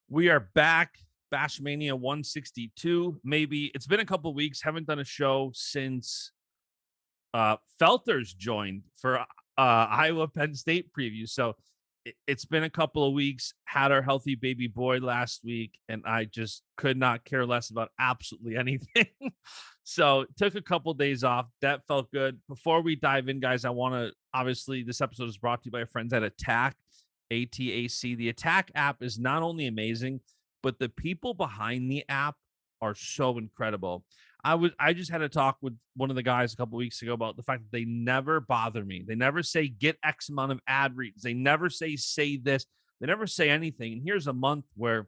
We are back. Baschamania 162. Maybe it's been a couple of weeks. Haven't done a show since Felters joined for Iowa Penn State preview. So it's been a couple of weeks. Had our healthy baby boy last week, and I just could not care less about absolutely anything. So took a couple of days off. That felt good. Before we dive in, guys, I want to obviously this episode is brought to you by our friends at Attack. ATAC. The Attack app is not only amazing, but the people behind the app are so incredible. I just had a talk with one of the guys a couple weeks ago about the fact that they never bother me. They never say get X amount of ad reads. They never say this. They never say anything. And here's a month where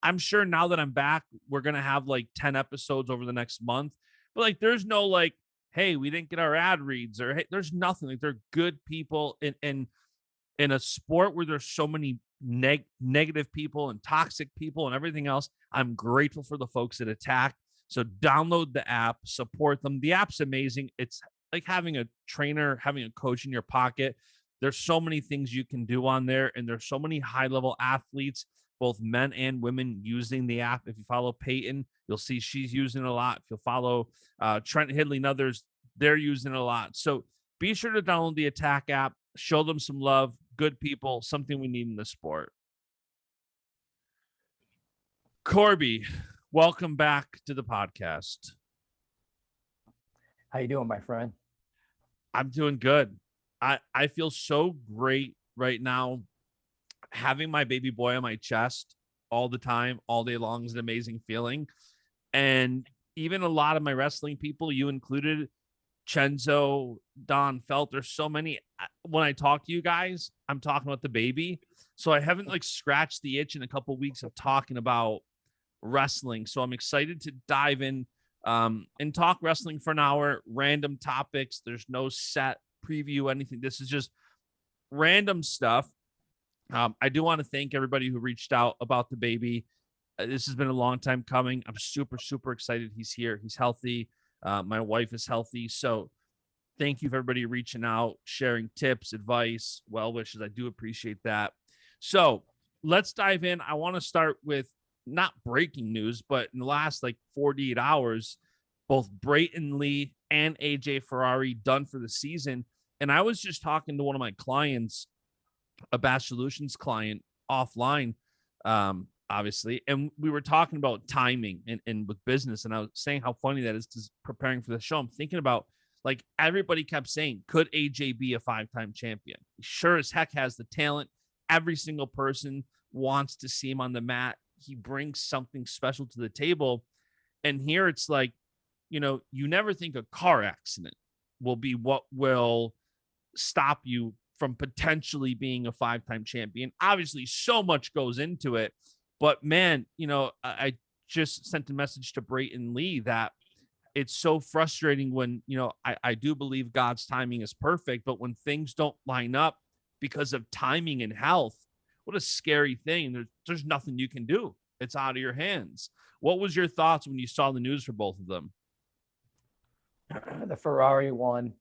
I'm sure now that I'm back, we're gonna have like 10 episodes over the next month. But like there's no like, hey, we didn't get our ad reads, or hey, there's nothing. Like they're good people and in a sport where there's so many negative people and toxic people and everything else. I'm grateful for the folks at Attack. So download the app, support them. The app's amazing. It's like having a trainer, having a coach in your pocket. There's so many things you can do on there, and there's so many high-level athletes, both men and women, using the app. If you follow Peyton, you'll see she's using it a lot. If you'll follow Trent Hidley and others, they're using it a lot. So be sure to download the Attack app. Show them some love. Good people, something we need in the sport. Corby, welcome back to the podcast. How you doing, my friend? I'm doing good. I feel so great right now. Having my baby boy on my chest all the time, all day long is an amazing feeling. And even a lot of my wrestling people, you included, CENZO, Don Felt, there's so many. When I talk to you guys, I'm talking about the baby. So I haven't like scratched the itch in a couple of weeks of talking about wrestling. So I'm excited to dive in and talk wrestling for an hour, random topics. There's no set preview, anything. This is just random stuff. I do want to thank everybody who reached out about the baby. This has been a long time coming. I'm super, super excited. He's here. He's healthy. My wife is healthy. So thank you for everybody reaching out, sharing tips, advice, well wishes. I do appreciate that. So let's dive in. I want to start with not breaking news, but in the last like 48 hours, both Brayton Lee and AJ Ferrari done for the season. And I was just talking to one of my clients, a BASCH Solutions client offline, obviously, and we were talking about timing and with business, and I was saying how funny that is because preparing for the show, I'm thinking about like everybody kept saying, could AJ be a 5-time champion? He sure as heck has the talent. Every single person wants to see him on the mat. He brings something special to the table. And here it's like, you know, you never think a car accident will be what will stop you from potentially being a 5-time champion. Obviously, so much goes into it. But man, you know, I just sent a message to Brayton Lee that it's so frustrating when, you know, I do believe God's timing is perfect, but when things don't line up because of timing and health, what a scary thing. There's nothing you can do. It's out of your hands. What was your thoughts when you saw the news for both of them? The Ferrari one,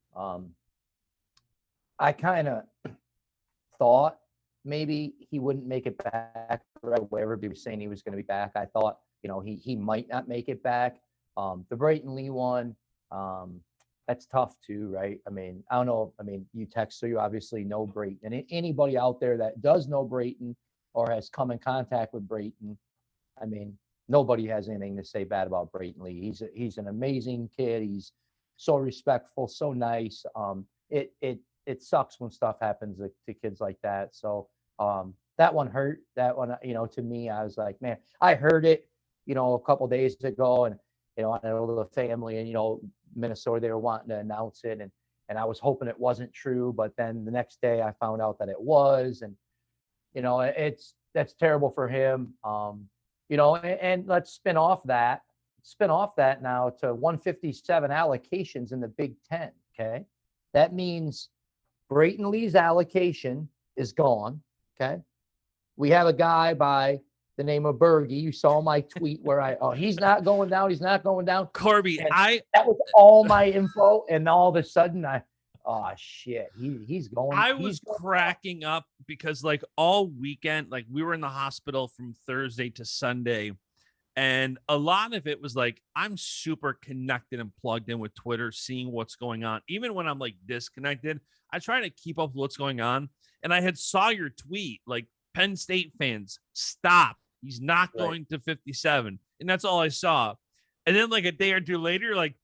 I kind of thought maybe he wouldn't make it back right away. Everybody was saying he was going to be back. I thought, you know, he might not make it back. The Brayton Lee one, that's tough too, right? I mean, I don't know. I mean, you text, so you obviously know Brayton. And anybody out there that does know Brayton or has come in contact with Brayton, I mean, nobody has anything to say bad about Brayton Lee. He's an amazing kid. He's so respectful, so nice. It sucks when stuff happens to kids like that. So that one hurt. That one, you know, to me, I was like, man, I heard it, you know, a couple days ago, and you know, I know the family and, you know, Minnesota, they were wanting to announce it, and I was hoping it wasn't true, but then the next day I found out that it was, and you know, that's terrible for him. You know, and let's spin off that now to 157 allocations in the Big Ten. Okay, that means Brayton Lee's allocation is gone. Okay, we have a guy by the name of Berge. You saw my tweet where he's not going down. He's not going down. Corby, and that was all my info. And all of a sudden oh shit, he's going. I was cracking up because like all weekend, like we were in the hospital from Thursday to Sunday. And a lot of it was like, I'm super connected and plugged in with Twitter, seeing what's going on. Even when I'm like disconnected, I try to keep up with what's going on. And I had saw your tweet, like Penn State fans, stop. He's not going to 57. And that's all I saw. And then like a day or two later, you're like,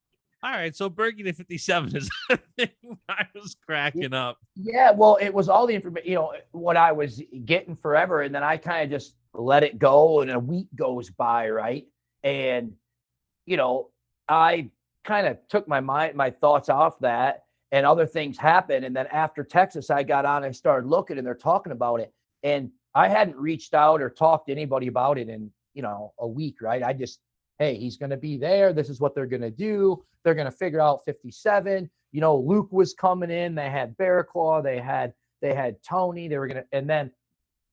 all right, so Berge to 57 is the thing. I was cracking up. Yeah, well, it was all the information, you know, what I was getting forever. And then I kind of just let it go, and a week goes by, right? And, you know, I kind of took my thoughts off that, and other things happened. And then after Texas, I got on and started looking, and they're talking about it. And I hadn't reached out or talked to anybody about it in, you know, a week, right? I just, hey, he's going to be there. This is what they're going to do. They're going to figure out 57. You know, Luke was coming in. They had Bear Claw. They had Tony. They were going to, and then,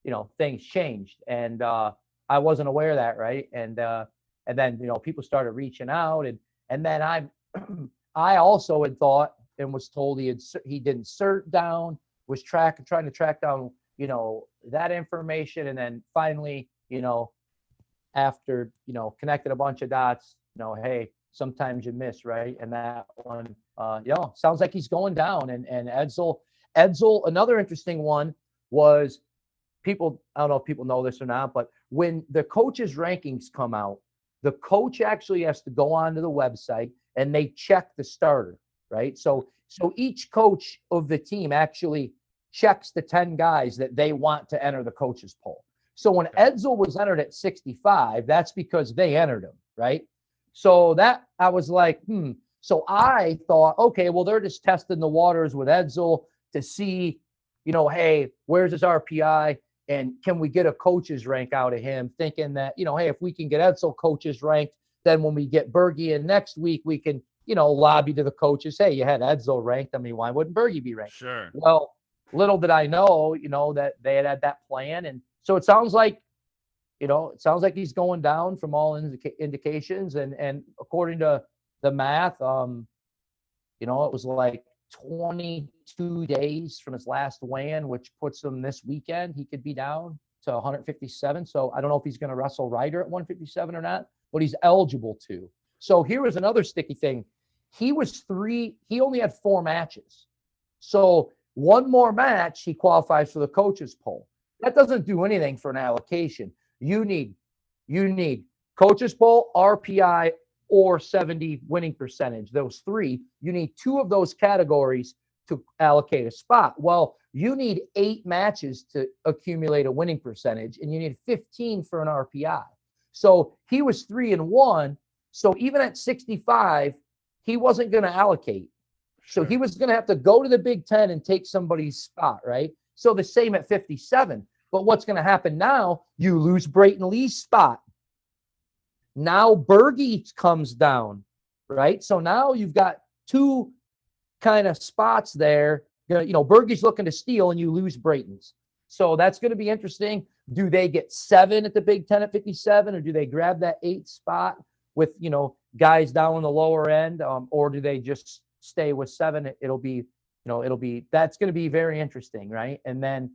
you know, things changed, and I wasn't aware of that, right? And then, you know, people started reaching out, and then I also had thought and was told he didn't cert down, was trying to track down, you know, that information, and then finally, you know, after, you know, connected a bunch of dots, you know, hey, sometimes you miss, right? And that one, you know, sounds like he's going down, and Edsel, another interesting one was. People, I don't know if people know this or not, but when the coaches' rankings come out, the coach actually has to go onto the website and they check the starter, right? So each coach of the team actually checks the 10 guys that they want to enter the coaches' poll. So when Edsel was entered at 65, that's because they entered him, right? So that I was like, So I thought, okay, well, they're just testing the waters with Edsel to see, you know, hey, where's his RPI? And can we get a coach's rank out of him, thinking that, you know, hey, if we can get Edsel coaches ranked, then when we get Berge in next week, we can, you know, lobby to the coaches, hey, you had Edsel ranked. I mean, why wouldn't Berge be ranked? Sure. Well, little did I know, you know, that they had that plan. And so it sounds like, you know, he's going down from all indications. And according to the math, you know, it was like 22 days from his last weigh-in, which puts him this weekend. He could be down to 157. So I don't know if he's going to wrestle Ryder at 157 or not, but he's eligible to. So here was another sticky thing. He only had 4 matches. So one more match, he qualifies for the coaches poll. That doesn't do anything for an allocation. You need coaches poll, RPI, or 70 winning percentage. Those 3, you need 2 of those categories to allocate a spot. Well, you need 8 matches to accumulate a winning percentage, and you need 15 for an RPI. So he was 3-1. So even at 65, he wasn't going to allocate. Sure. So he was going to have to go to the Big Ten and take somebody's spot, right? So the same at 57. But what's going to happen now, you lose Brayton Lee's spot. Now Berge comes down, right? So now you've got 2 kind of spots there. You know, Berge's looking to steal, and you lose Brayton's. So that's going to be interesting. Do they get 7 at the Big Ten at 57, or do they grab that 8 spot with, you know, guys down on the lower end, or do they just stay with 7? It'll be that's going to be very interesting, right? And then,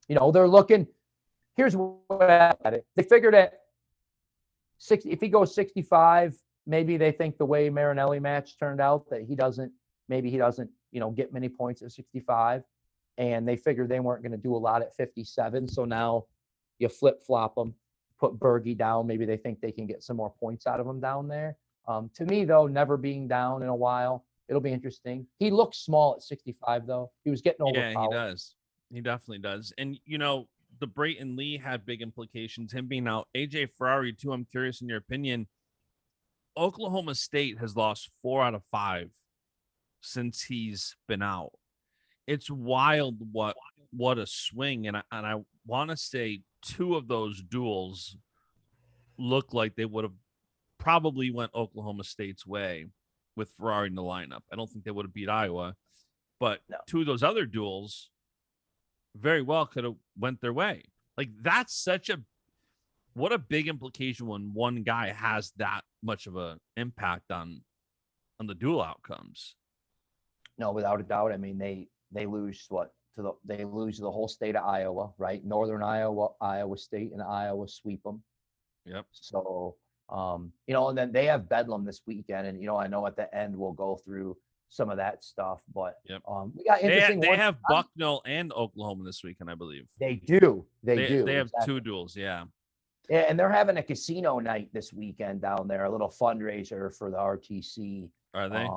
you know, they're looking. Here's what at it. They figured at 60, if he goes 65, maybe they think the way Marinelli match turned out that he doesn't, you know, get many points at 65, and they figured they weren't going to do a lot at 57. So now you flip flop them, put Berge down. Maybe they think they can get some more points out of him down there. To me, though, never being down in a while, it'll be interesting. He looks small at 65, though. He was getting overpowered. Yeah, he does. He definitely does. And, you know, the Brayton Lee had big implications, him being out. AJ Ferrari, too, I'm curious in your opinion. Oklahoma State has lost 4 out of 5 since he's been out. It's wild what a swing. And I want to say 2 of those duels look like they would have probably went Oklahoma State's way with Ferrari in the lineup. I don't think they would have beat Iowa, but no. 2 of those other duels very well could have went their way. Like, that's what a big implication when one guy has that much of an impact on the duel outcomes. No, without a doubt. I mean, they lose what to they lose the whole state of Iowa, right? Northern Iowa, Iowa State, and Iowa sweep them. Yep. So, and then they have Bedlam this weekend, and I know at the end we'll go through some of that stuff, but Yep. we got interesting. They have Bucknell and Oklahoma this weekend, I believe. They do. They do. They have two duels. Yeah. Yeah, and they're having a casino night this weekend down there, a little fundraiser for the RTC. Are they?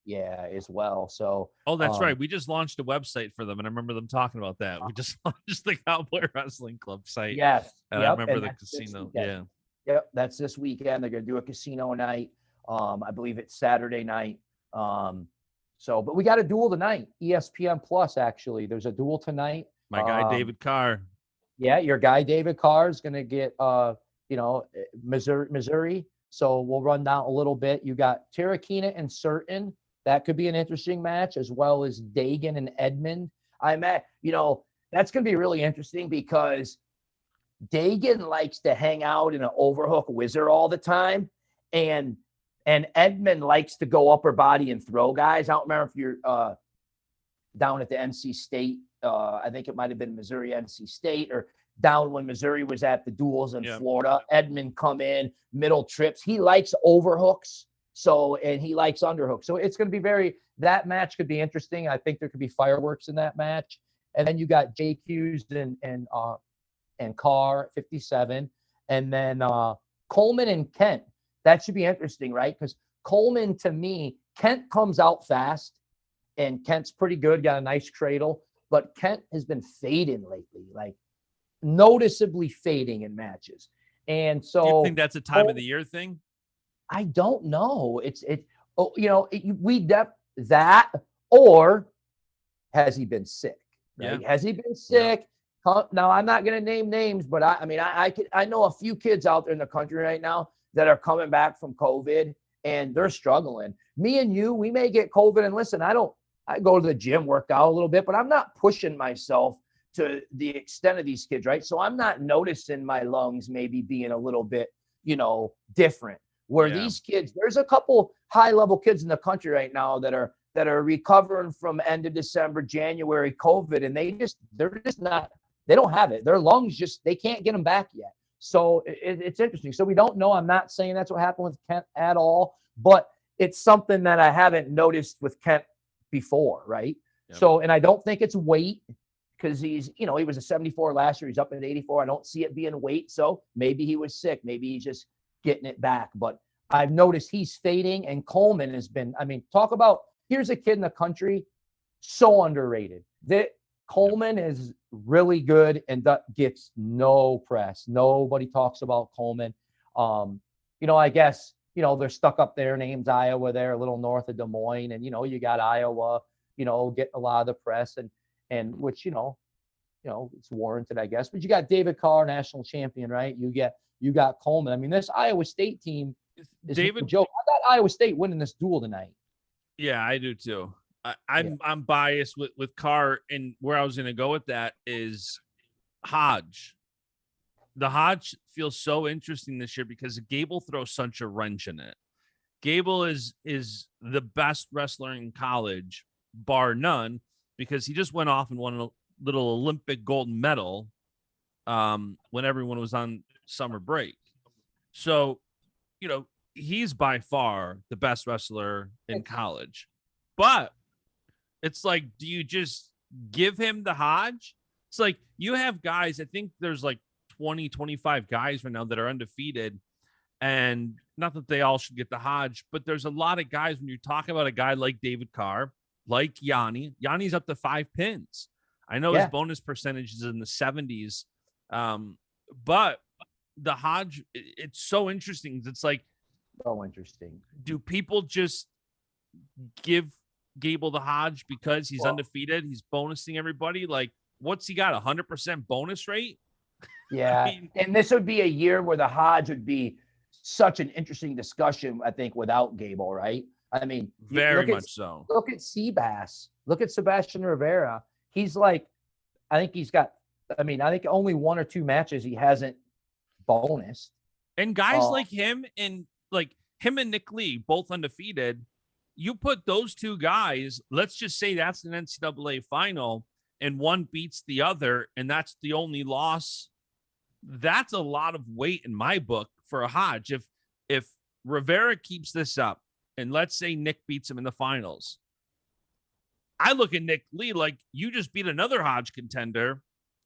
Yeah, as well. So, that's right. We just launched a website for them, and I remember them talking about that. We just launched the Cowboy Wrestling Club site. Yes, and I remember the casino. Yeah, yep, that's this weekend. They're going to do a casino night. I believe it's Saturday night. But we got a duel tonight. ESPN Plus, actually. There's a duel tonight. My guy David Carr. Yeah, your guy David Carr is going to get Missouri. So we'll run down a little bit. You got Terrakina and Certain. That could be an interesting match, as well as Dagan and Edmond. That's going to be really interesting because Dagan likes to hang out in an overhook whizzer all the time. And Edmond likes to go upper body and throw guys. I don't remember if you're down at the NC State. I think it might have been Missouri, NC State, or down when Missouri was at the duels in Florida. Edmond come in, middle trips. He likes overhooks. And he likes underhooks. So it's going to be that match could be interesting. I think there could be fireworks in that match. And then you got JQs and Carr 57. And then Coleman and Kent. That should be interesting, right? Because Coleman, to me, Kent comes out fast, and Kent's pretty good, got a nice cradle. But Kent has been fading lately, like noticeably fading in matches. And so, do you think that's a time of the year thing? I don't know. Or has he been sick? Right? Yeah. Has he been sick? Yeah. Now, I'm not going to name names, but I know a few kids out there in the country right now that are coming back from COVID, and they're struggling. Me and you, we may get COVID, and listen, I go to the gym, work out a little bit, but I'm not pushing myself to the extent of these kids, right? So I'm not noticing my lungs maybe being a little bit, different. Where these kids, there's a couple high-level kids in the country right now that are recovering from end of December, January COVID, and they're just not, they don't have it. Their lungs they can't get them back yet. So it's interesting. So we don't know. I'm not saying that's what happened with Kent at all, but it's something that I haven't noticed with Kent before, right? Yep. So, and I don't think it's weight, because he was a 74 last year. He's up at 84. I don't see it being weight. So maybe he was sick. Maybe he's just getting it back. But I've noticed he's fading, and Coleman has been, talk about, here's a kid in the country, so underrated. Coleman is really good and gets no press. Nobody talks about Coleman. I guess, they're stuck up there, names Iowa there, a little north of Des Moines. And, you got Iowa, get a lot of the press and which, it's warranted, I guess. But you got David Carr, national champion, right? You got Coleman. This Iowa State team is David. Joke. I got Iowa State winning this duel tonight. Yeah, I do too. I'm biased with Carr, and where I was going to go with that is Hodge. The Hodge feels so interesting this year because Gable throws such a wrench in it. Gable is the best wrestler in college, bar none, because he just went off and won a little Olympic gold medal when everyone was on summer break. So, he's by far the best wrestler in college. But it's like, do you just give him the Hodge? It's like you have guys, I think there's like 20, 25 guys right now that are undefeated. And not that they all should get the Hodge, but there's a lot of guys when you talk about a guy like David Carr, like Yanni. Yanni's up to 5 pins. I know his bonus percentage is in the 70s. But the Hodge, it's so interesting. It's like, so interesting. Do people just give Gable the Hodge because he's undefeated? He's bonusing everybody. Like, what's he got? 100% bonus rate? Yeah. And this would be a year where the Hodge would be such an interesting discussion, I think, without Gable, right? Very much so. Look at Seabass. Look at Sebastian Rivera. He's like, I think he's got, I think only 1 or 2 matches he hasn't bonused. And guys like him and Nick Lee, both undefeated, you put those two guys, let's just say that's an NCAA final and one beats the other, and that's the only loss. That's a lot of weight in my book for a Hodge. If Rivera keeps this up, and let's say Nick beats him in the finals, I look at Nick Lee like you just beat another Hodge contender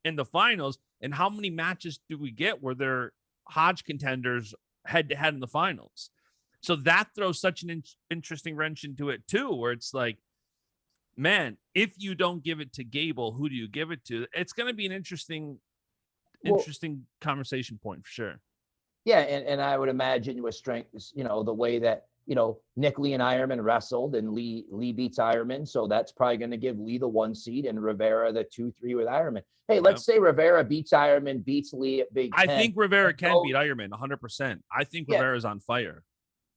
in the finals. And how many matches do we get where they're Hodge contenders head to head in the finals? So that throws such an interesting wrench into it too, where it's like, man, if you don't give it to Gable, who do you give it to? It's going to be an interesting conversation point for sure. Yeah, and I would imagine with strength, the way that, Nick Lee and Ironman wrestled, and Lee beats Ironman, so that's probably going to give Lee the 1 seed and Rivera the 2-3 with Ironman. Hey, let's say Rivera beats Ironman, beats Lee at Big Ten. I think Rivera can beat Ironman 100%. I think Rivera's on fire.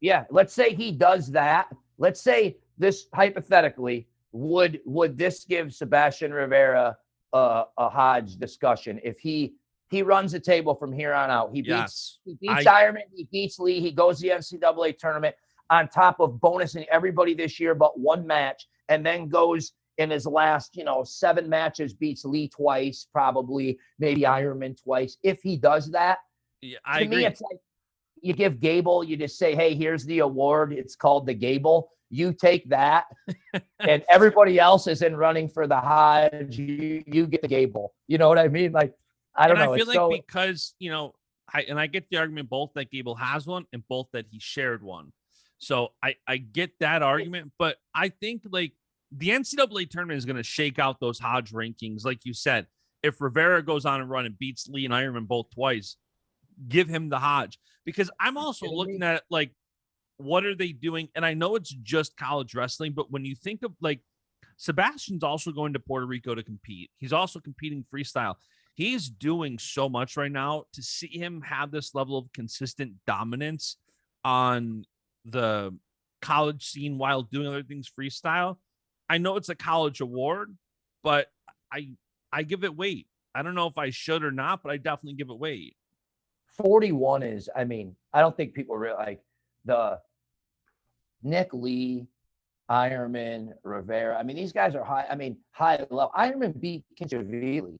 Yeah, let's say he does that. Let's say this hypothetically, would this give Sebastian Rivera a Hodge discussion if he runs the table from here on out? He beats Ironman, he beats Lee, he goes to the NCAA tournament on top of bonusing everybody this year but one match, and then goes in his last 7 matches, beats Lee twice, probably maybe Ironman twice. If he does that, to me it's like you give Gable, you just say, hey, here's the award, it's called the Gable. You take that, and everybody else is in running for the Hodge. You get the Gable. You know what I mean? Like, I don't know. I feel like because, I get the argument both that Gable has one and both that he shared one. So I get that argument, but I think like the NCAA tournament is going to shake out those Hodge rankings. Like you said, if Rivera goes on and run and beats Lee and Ironman both twice, give him the Hodge, because I'm also looking at like, what are they doing? And I know it's just college wrestling, but when you think of like Sebastian's also going to Puerto Rico to compete. He's also competing freestyle. He's doing so much right now. To see him have this level of consistent dominance on the college scene while doing other things freestyle. I know it's a college award, but I give it weight. I don't know if I should or not, but I definitely give it weight. 41 is, I don't think people really like the Nick Lee, Ironman, Rivera. These guys are high level. Ironman beat Kinchavili.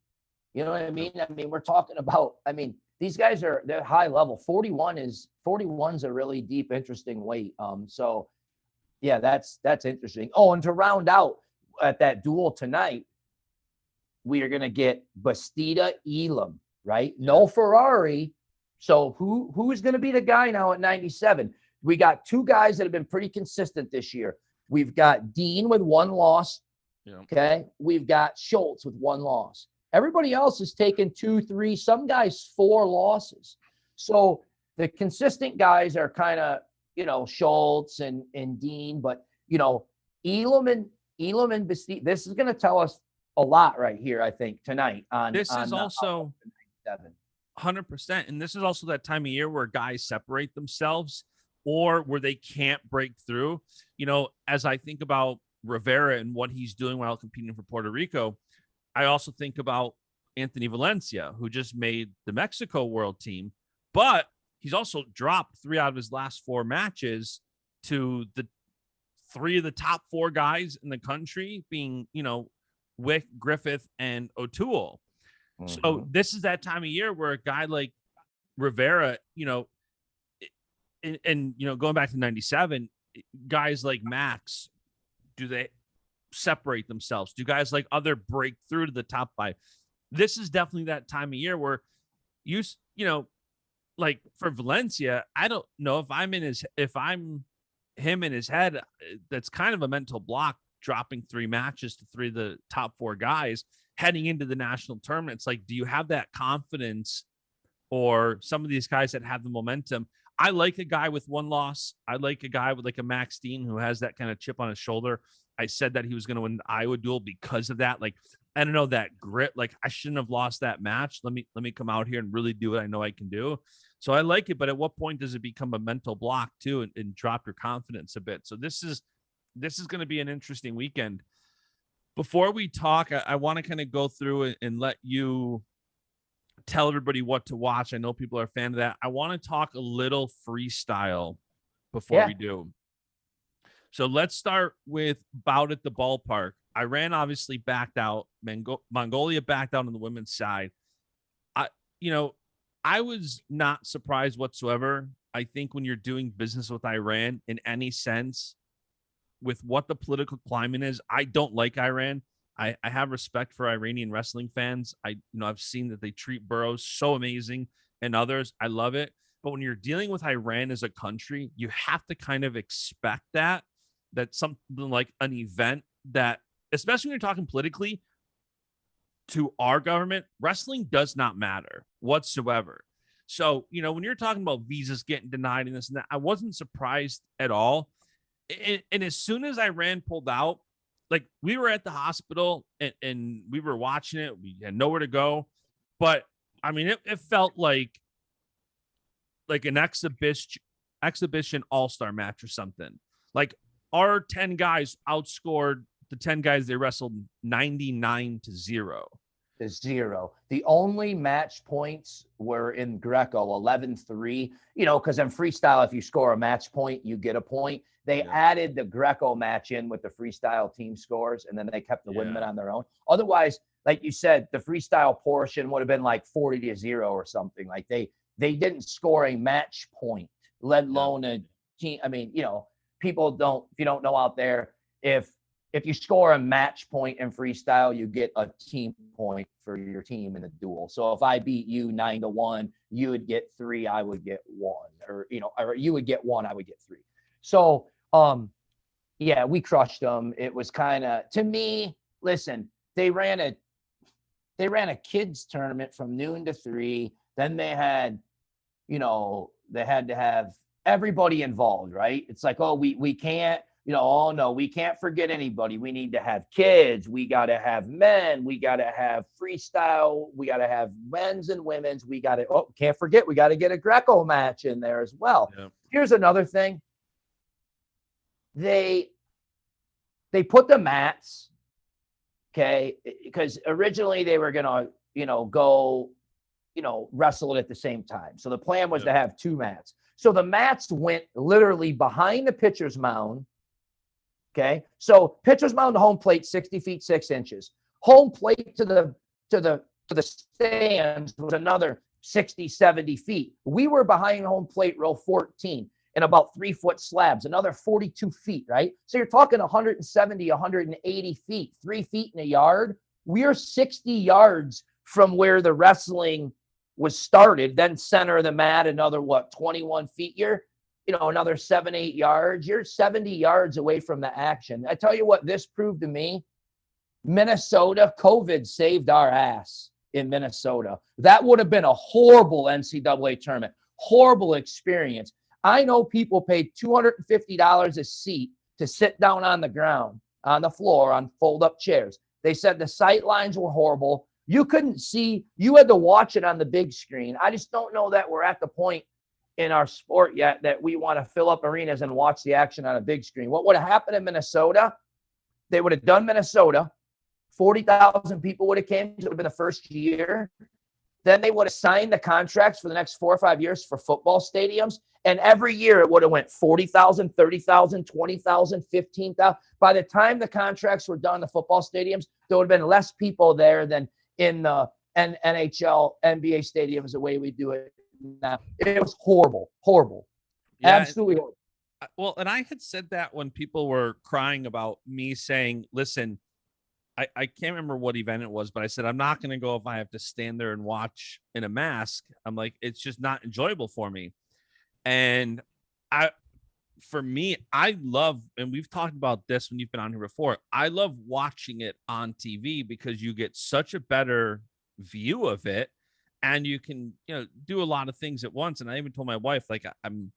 You know what I mean? We're talking about, these guys they're high level. 41's a really deep, interesting weight. So yeah, that's interesting. Oh, and to round out at that duel tonight, we are going to get Bastida Elam, right? No Ferrari. So who's going to be the guy now at 97? We got 2 guys that have been pretty consistent this year. We've got Dean with 1 loss. Yeah. Okay. We've got Schultz with 1 loss. Everybody else has taken 2, 3, some guys 4 losses. So the consistent guys are kind of, Schultz and Dean, but Elam and Bastida, this is going to tell us a lot right here, I think, tonight on this is also 100%. And this is also that time of year where guys separate themselves or where they can't break through. As I think about Rivera and what he's doing while competing for Puerto Rico, I also think about Anthony Valencia, who just made the Mexico World Team, but he's also dropped 3 out of his last 4 matches to the 3 of the top 4 guys in the country, being, Wick, Griffith, and O'Toole. Mm-hmm. So this is that time of year where a guy like Rivera, and going back to 97, guys like Max, do they separate themselves? Do guys like other break through to the top 5? This is definitely that time of year where like for Valencia, I don't know if I'm him in his head, that's kind of a mental block, dropping 3 matches to 3 of the top 4 guys heading into the national tournament. It's like, do you have that confidence, or some of these guys that have the momentum? I like a guy with 1 loss. I like a guy with like a Max Dean who has that kind of chip on his shoulder. I said that he was going to win the Iowa duel because of that. Like, I don't know, that grit. Like, I shouldn't have lost that match. Let me come out here and really do what I know I can do. So I like it, but at what point does it become a mental block too, and drop your confidence a bit? So this is going to be an interesting weekend. Before we talk, I want to kind of go through and let you tell everybody what to watch. I know people are a fan of that. I want to talk a little freestyle before we do. So let's start with Bout at the Ballpark. Iran obviously backed out. Mongolia backed out on the women's side. I, you know, I was not surprised whatsoever. I think when you're doing business with Iran in any sense, with what the political climate is, I don't like Iran. I have respect for Iranian wrestling fans. I've seen that they treat Burroughs so amazing and others. I love it. But when you're dealing with Iran as a country, you have to kind of expect that something like an event that, especially when you're talking politically to our government, wrestling does not matter whatsoever. So, when you're talking about visas getting denied and this and that, I wasn't surprised at all. And as soon as Iran pulled out, like we were at the hospital and we were watching it. We had nowhere to go. But I mean, it felt like an exhibition all-star match or something. Like our 10 guys outscored the 10 guys they wrestled 99-0. To 0. The only match points were in Greco, 11-3. Because in freestyle, if you score a match point, you get a point. They added the Greco match in with the freestyle team scores, and then they kept the women on their own. Otherwise, like you said, the freestyle portion would have been like 40-0 or something. Like they didn't score a match point, let alone a team. I mean, people don't, if you don't know out there, if you score a match point in freestyle, you get a team point for your team in the duel. So if I beat you 9-1, you would get 3, I would get 1, or you would get 1, I would get 3. So, we crushed them. It was kind of, to me, listen, they ran a kids tournament from noon to 3. Then they had, they had to have everybody involved, right? It's like, oh, we can't, oh no, we can't forget anybody. We need to have kids. We got to have men. We got to have freestyle. We got to have men's and women's. We got to, can't forget, we got to get a Greco match in there as well. Yeah. Here's another thing. They put the mats, okay, because originally they were going to, go, wrestle it at the same time. So the plan was to have 2 mats. So the mats went literally behind the pitcher's mound. Okay. So pitcher's mound to home plate, 60 feet, 6 inches. Home plate to the stands was another 60, 70 feet. We were behind home plate row 14 and about 3-foot slabs, another 42 feet, right? So you're talking 170, 180 feet, 3 feet in a yard. We're 60 yards from where the wrestling was started, then center of the mat, another 21 feet. You're, another 7-8 yards. You're 70 yards away from the action. I tell you what, this proved to me, Minnesota, COVID saved our ass in Minnesota. That would have been a horrible NCAA tournament, horrible experience. I know people paid $250 a seat to sit down on the ground, on the floor, on fold-up chairs. They said the sight lines were horrible. You couldn't see. You had to watch it on the big screen. I just don't know that we're at the point in our sport yet that we want to fill up arenas and watch the action on a big screen. What would have happened in Minnesota? They would have done Minnesota. 40,000 people would have came. It would have been the first year. Then they would have signed the contracts for the next 4 or 5 years for football stadiums. And every year it would have went 40,000, 30,000, 20,000, 15,000. By the time the contracts were done, the football stadiums, there would have been less people there than in the NHL, NBA stadiums, the way we do it now. It was horrible, absolutely horrible. Well, and I had said that when people were crying about me saying, listen, I can't remember what event it was, but I said, I'm not going to go if I have to stand there and watch in a mask. I'm like, it's just not enjoyable for me. And for me, I love, and we've talked about this when you've been on here before, I love watching it on TV because you get such a better view of it and you can, do a lot of things at once. And I even told my wife, like, I'm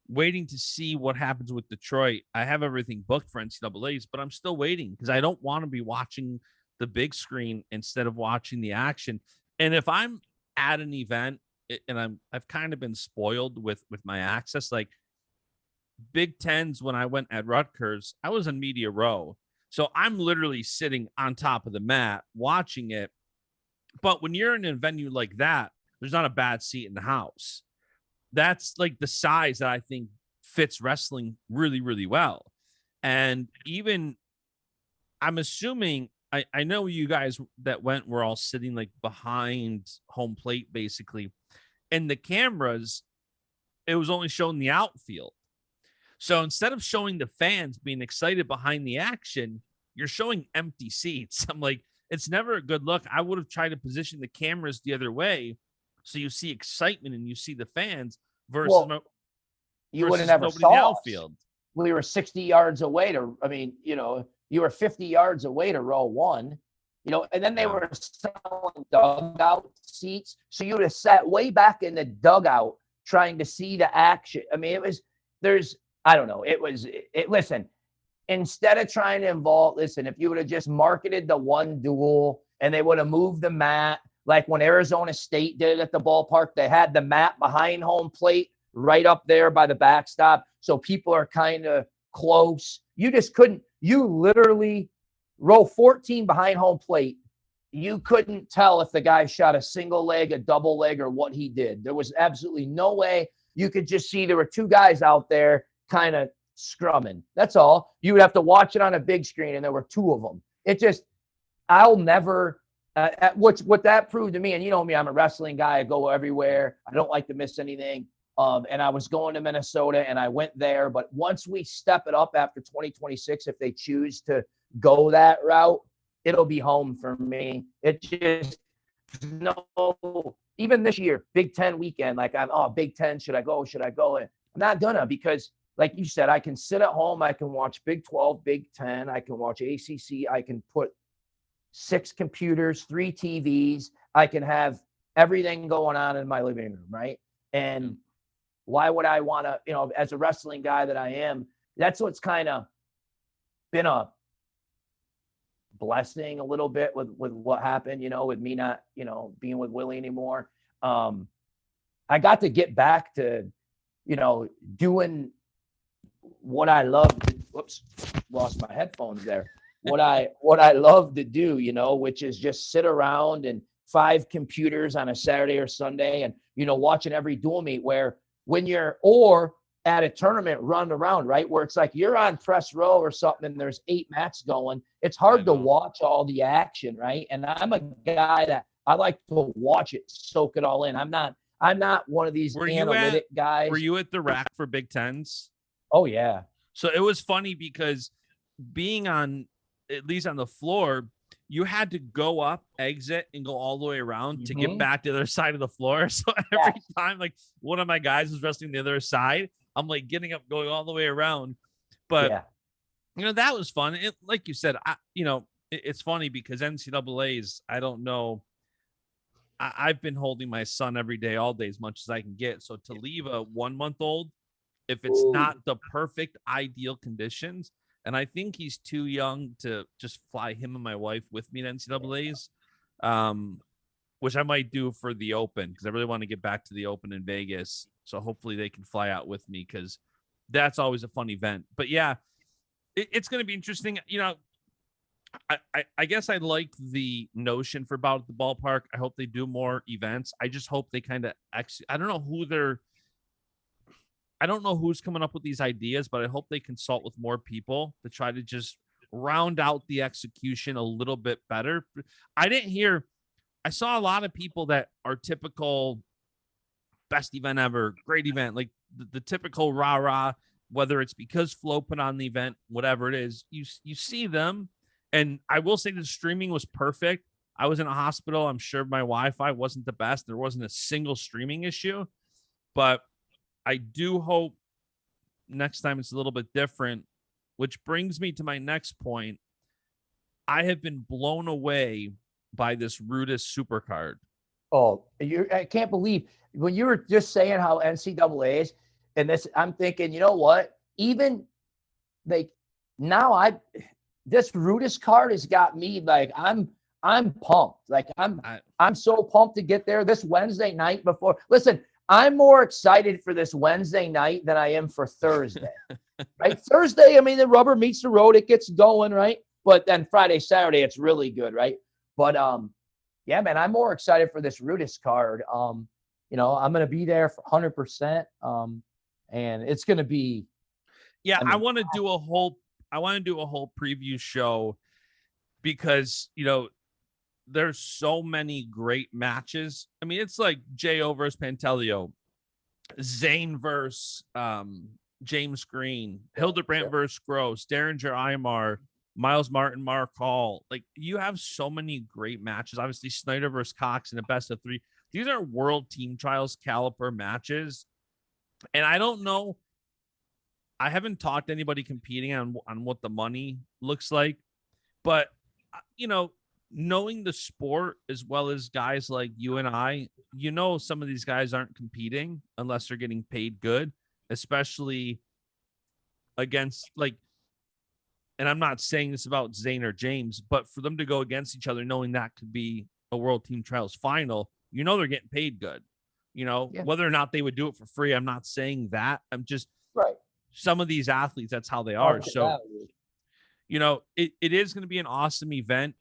waiting to see what happens with Detroit. I have everything booked for NCAAs, but I'm still waiting because I don't want to be watching the big screen instead of watching the action. And if I'm at an event and I've kind of been spoiled with my access, like Big Tens, when I went at Rutgers, I was in media row. So I'm literally sitting on top of the mat watching it. But when you're in a venue like that, there's not a bad seat in the house. That's like the size that I think fits wrestling really, really well. And even I'm assuming I know you guys that went were all sitting like behind home plate basically. And the cameras, it was only showing the outfield. So instead of showing the fans being excited behind the action, you're showing empty seats. I'm like, it's never a good look. I would have tried to position the cameras the other way so you see excitement and you see the fans versus, Well, you would have never nobody in the saw us. outfield. We were 60 yards away to, I mean, you know, you were 50 yards away to row one, you know, and then they were selling dugout seats. So you would have sat way back in the dugout trying to see the action. I mean, I don't know. Listen, instead of trying to involve, if you would have just marketed the one duel and they would have moved the mat, like when Arizona State did it at the ballpark, they had the mat behind home plate right up there by the backstop. So people are kind of close. You just couldn't, you literally row 14 behind home plate. You couldn't tell if the guy shot a single leg, a double leg, or what he did. There was absolutely no way. You could just see there were two guys out there kind of scrumming. That's all. You would have to watch it on a big screen, and there were two of them. It just, I'll never, what that proved to me, and you know me, I'm a wrestling guy. I go everywhere. I don't like to miss anything. And I was going to Minnesota, and I went there. But once we step it up after 2026, if they choose to go that route, it'll be home for me. It just, no, even this year, Big Ten weekend, like Big Ten, should I go? Should I go? And I'm not gonna, because like you said, I can sit at home. I can watch Big 12, Big 10. I can watch ACC. I can put 6 computers, 3 TVs. I can have everything going on in my living room, right? And why would I want to, you know, as a wrestling guy that I am, that's what's kind of been a blessing a little bit with what happened, you know, with me not, you know, being with Willie anymore. I got to get back to, you know, doing what I love. Whoops, lost my headphones there. What I love to do, you know, which is just sit around and 5 computers on a Saturday or Sunday and, you know, watching every dual meet where when you're, or at a tournament run around, right, where it's like you're on press row or something and there's 8 mats going, it's hard to watch all the action, right? And I'm a guy that I like to watch it, soak it all in. I'm not one of these analytic guys. Were you at the rack for Big Tens? Oh, yeah. So it was funny because being on, at least on the floor, you had to go up, exit, and go all the way around to get back to the other side of the floor. So every time, like, one of my guys was wrestling the other side, I'm like getting up, going all the way around. But, you know, that was fun. It, like you said, it's funny because NCAAs, I don't know. I've been holding my son every day, all day, as much as I can get. So to leave a 1-month-old, if it's not the perfect ideal conditions, and I think he's too young to just fly him and my wife with me to NCAAs, which I might do for the Open because I really want to get back to the Open in Vegas. So hopefully they can fly out with me because that's always a fun event. But yeah, it's going to be interesting. You know, I guess I like the notion for Bout at the Ballpark. I hope they do more events. I just hope they kind of I don't know who's coming up with these ideas, but I hope they consult with more people to try to just round out the execution a little bit better. I saw a lot of people that are typical best event ever, great event, like the typical rah-rah, whether it's because Flo put on the event, whatever it is, you see them. And I will say the streaming was perfect. I was in a hospital. I'm sure my Wi-Fi wasn't the best. There wasn't a single streaming issue, but I do hope next time it's a little bit different, which brings me to my next point. I have been blown away by this Rudis Supercard. Oh, I can't believe when you were just saying how NCAAs and this, I'm thinking, you know what? Even like now this Rudis card has got me like, I'm pumped. Like I'm so pumped to get there this Wednesday night before. Listen, I'm more excited for this Wednesday night than I am for Thursday, right? Thursday, I mean, the rubber meets the road. It gets going, right? But then Friday, Saturday, it's really good, right? But, yeah, man, I'm more excited for this Rudis card. You know, I'm going to be there for 100%. And it's going to be. Yeah, I want to do a whole I want to do a whole preview show because, there's so many great matches. I mean, it's like J.O. versus Pantelio, Zane versus James Green, Hildebrandt versus Gross, Derringer Imar, Miles Martin, Mark Hall. Like, you have so many great matches. Obviously, Snyder versus Cox in a best of 3. These are world team trials caliber matches. And I don't know. I haven't talked to anybody competing on what the money looks like. But, knowing the sport as well as guys like you and I, some of these guys aren't competing unless they're getting paid good, especially against and I'm not saying this about Zane or James, but for them to go against each other, knowing that could be a World Team Trials final, they're getting paid good. Whether or not they would do it for free, I'm not saying that. I'm just right. Some of these athletes, that's how they are. So, it is going to be an awesome event.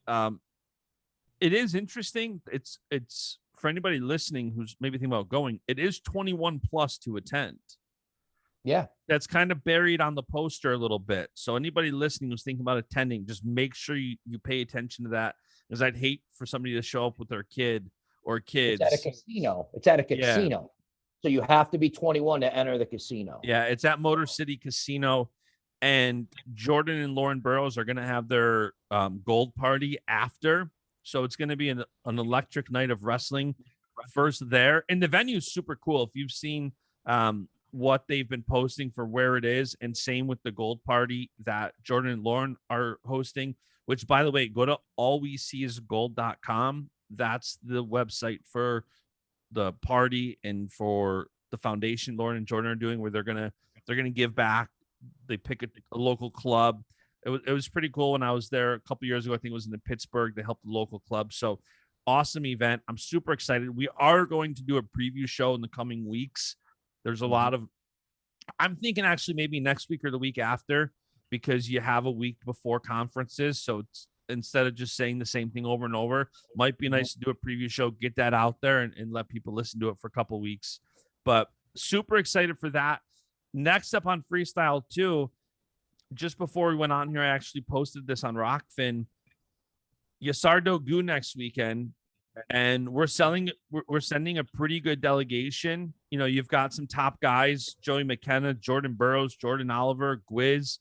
It is interesting. It's for anybody listening who's maybe thinking about going, it is 21 plus to attend. Yeah. That's kind of buried on the poster a little bit. So anybody listening who's thinking about attending, just make sure you pay attention to that, because I'd hate for somebody to show up with their kid or kids. It's at a casino. Yeah. So you have to be 21 to enter the casino. Yeah, it's at Motor City Casino. And Jordan and Lauren Burroughs are going to have their gold party after. So it's going to be an electric night of wrestling first there. And the venue is super cool. If you've seen what they've been posting for where it is, and same with the gold party that Jordan and Lauren are hosting, which, by the way, go to allweseeisgold.com. That's the website for the party and for the foundation Lauren and Jordan are doing, where they're going to give back. They pick a local club. It was pretty cool when I was there a couple years ago. I think it was in Pittsburgh. They helped the local club. So awesome event. I'm super excited. We are going to do a preview show in the coming weeks. There's a lot of, I'm thinking actually maybe next week or the week after, because you have a week before conferences. So it's, instead of just saying the same thing over and over, might be nice to do a preview show, get that out there and let people listen to it for a couple weeks. But super excited for that. Next up on Freestyle 2, just before we went on here, I actually posted this on ROKFIN. Yasar Dogu next weekend, and we're sending a pretty good delegation. You've got some top guys: Joey McKenna, Jordan Burroughs, Jordan Oliver, Gwiz,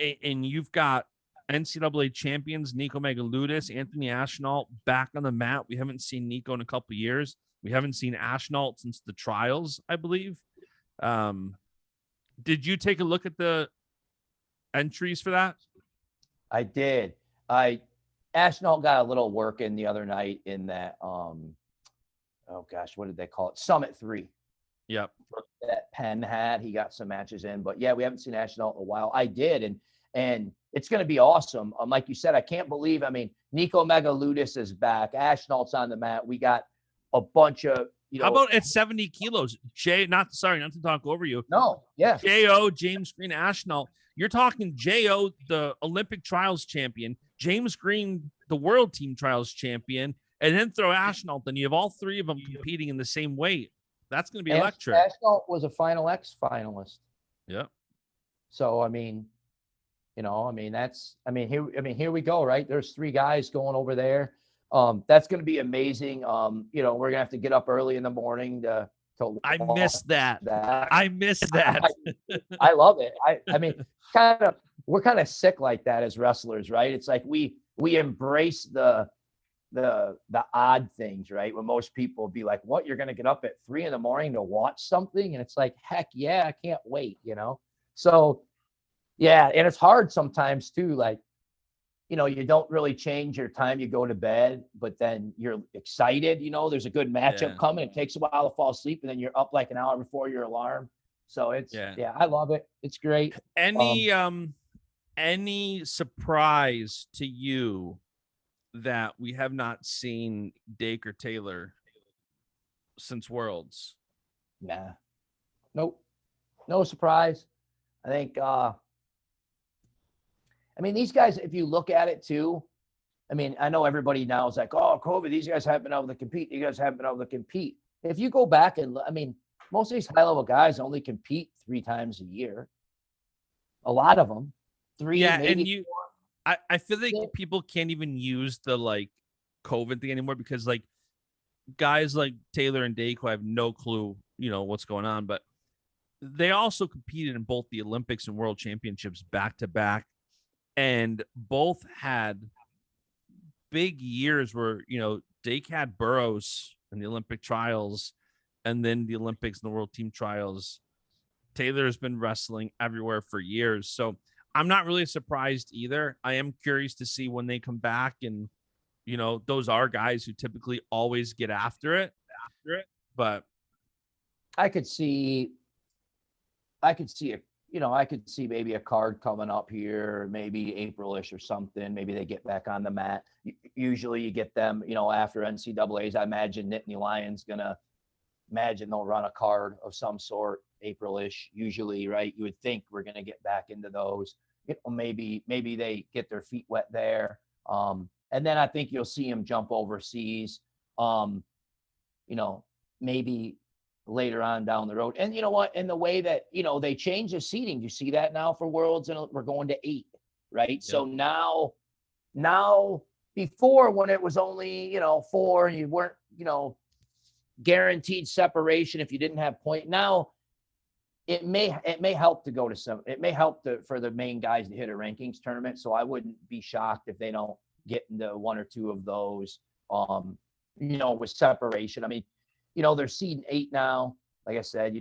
and you've got NCAA champions Nico Megaludis, Anthony Ashnault back on the mat. We haven't seen Nico in a couple of years. We haven't seen Ashnault since the trials, I believe. Did you take a look at the entries for that? I did. Ashnault got a little work in the other night in that, oh gosh, what did they call it? Summit 3. Yep. That Penn had, he got some matches in, but yeah, we haven't seen Ashnault in a while. I did. And it's going to be awesome. Like you said, I can't believe, Nico Megaludis is back. Ashnault's on the mat. We got a bunch of, how about at 70 kilos? Not to talk over you. No, yeah. J.O., James Green, Ashnault. You're talking J.O., the Olympic trials champion, James Green, the world team trials champion, and then throw Ashnault, and you have all three of them competing in the same weight. That's going to be electric. Ashnault was a Final X finalist. Yeah. So, here we go, right? There's 3 guys going over there. That's going to be amazing. We're going to have to get up early in the morning to I miss that. I miss that. I love it. We're kind of sick like that as wrestlers, right? It's like we embrace the odd things, right? When most people be like, what, you're going to get up at 3 a.m. to watch something? And it's like, heck yeah, I can't wait, So yeah. And it's hard sometimes too. Like, you don't really change your time you go to bed, but then you're excited, there's a good matchup coming. It takes a while to fall asleep, and then you're up like an hour before your alarm. So it's, I love it. It's great. Any surprise to you that we have not seen Dake or Taylor since Worlds? Nah, nope. No surprise. I think, these guys, if you look at it too, I know everybody now is like, oh, COVID, these guys haven't been able to compete. You guys haven't been able to compete. If you go back and, most of these high-level guys only compete 3 times a year. A lot of them. 3, Yeah, maybe and I feel like 4. people can't even use the like COVID thing anymore because like guys like Taylor and Dake who have no clue, what's going on, but they also competed in both the Olympics and World Championships back to back, and both had big years where Dake had Burroughs in the Olympic trials, and then the Olympics and the World Team trials. Taylor has been wrestling everywhere for years, so I'm not really surprised either. I am curious to see when they come back, and those are guys who typically always get after it. But I could see I could see maybe a card coming up here, maybe April-ish or something. Maybe they get back on the mat. Usually you get them, after NCAAs. I imagine Nittany Lions imagine they'll run a card of some sort April-ish, usually, right? You would think we're gonna get back into those. Maybe they get their feet wet there. And then I think you'll see them jump overseas. Maybe later on down the road. And you know what? In the way that, they change the seating, you see that now for Worlds, and we're going to 8, right? Yep. So now before, when it was only, 4, you weren't, guaranteed separation if you didn't have point. Now it may help to go to some, it may help for the main guys to hit a rankings tournament. So I wouldn't be shocked if they don't get into 1 or 2 of those, with separation. I mean, they're seeding 8 now. Like I said,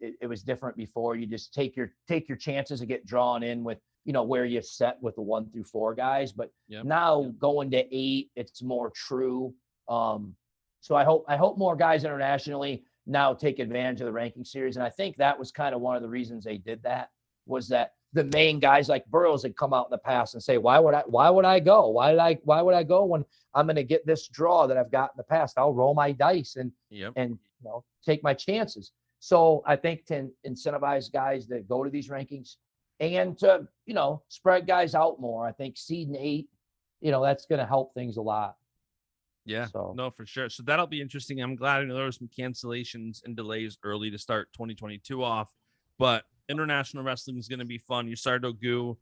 it was different before. You just take your chances to get drawn in with, where you set with the 1 through 4 guys. But now going to 8, it's more true. So I hope more guys internationally now take advantage of the ranking series. And I think that was kind of one of the reasons they did that, was that the main guys like Burroughs had come out in the past and say, why would I go? Why would I go when I'm going to get this draw that I've got in the past? I'll roll my dice and take my chances. So I think to incentivize guys that go to these rankings and to, spread guys out more, I think seeding 8, that's going to help things a lot. Yeah, no, for sure. So that'll be interesting. I'm glad there were some cancellations and delays early to start 2022 off, but international wrestling is going to be fun. Yasar Dogu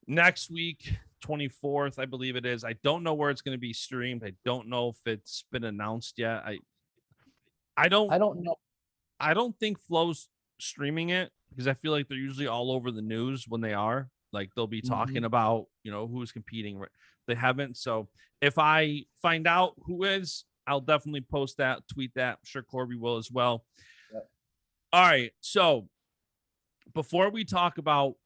next week, 24th, I believe it is. I don't know where it's going to be streamed. I don't know if it's been announced yet. I don't know. I don't think Flow's streaming it because I feel like they're usually all over the news when they are. Like they'll be talking about, who's competing. They haven't. So if I find out who is, I'll definitely post that, tweet that. I'm sure Corby will as well. Yep. All right. So before we talk about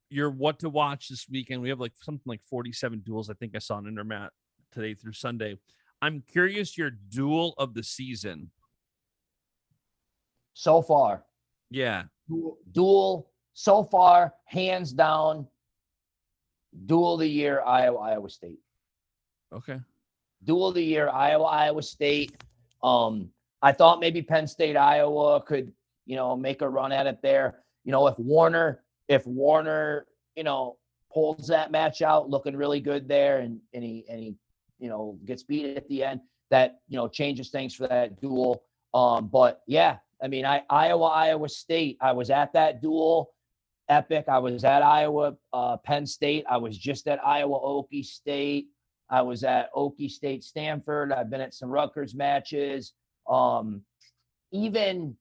your what to watch this weekend, we have like something like 47 duels. I think I saw on Intermat today through Sunday. I'm curious your duel of the season. So far. Yeah. Duel so far, hands down. Duel of the year, Iowa State. Okay. Duel of the year, Iowa State. I thought maybe Penn State, Iowa could, make a run at it there. If Warner, pulls that match out, looking really good there, and he gets beat at the end, that changes things for that duel. But yeah, I mean, Iowa State. I was at that duel. Epic. I was at Iowa, Penn State. I was just at Iowa, Okie State. I was at Okie State, Stanford. I've been at some Rutgers matches. Even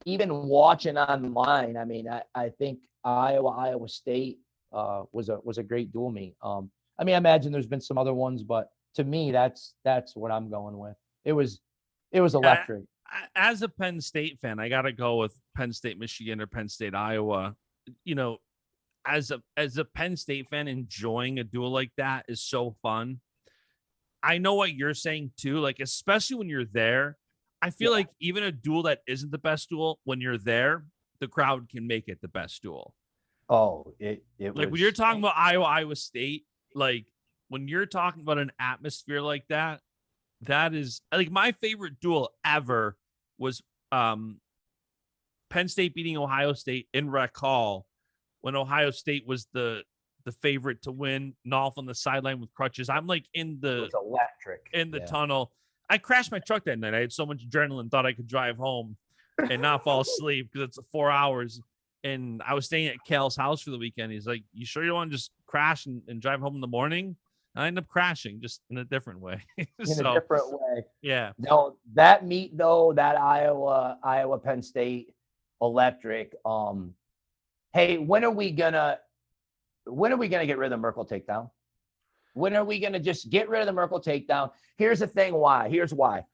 watching online, I mean, I think Iowa State was a great duel meet. I mean, I imagine there's been some other ones, but to me, that's what I'm going with. It was electric. As a Penn State fan, I got to go with Penn State, Michigan, or Penn State, Iowa. As a Penn State fan, enjoying a duel like that is so fun. I know what you're saying too. Like, especially when you're there, I feel like even a duel that isn't the best duel, when you're there, the crowd can make it the best duel. Oh, it like when you're talking about Iowa State, like when you're talking about an atmosphere like that, that is like my favorite duel ever was Penn State beating Ohio State in Rec Hall when Ohio State was the favorite to win. Nolf on the sideline with crutches. I'm like in the tunnel. I crashed my truck that night. I had so much adrenaline, thought I could drive home and not fall asleep because it's 4 hours. And I was staying at Cal's house for the weekend. He's like, "You sure you don't want to just crash and drive home in the morning?" And I ended up crashing, just in a different way. In a different way. Yeah. No, that meet though, that Iowa Penn State electric. Hey, when are we gonna get rid of the Merkle takedown? When are we gonna just get rid of the Merkle takedown? Here's the thing. Why? Here's why.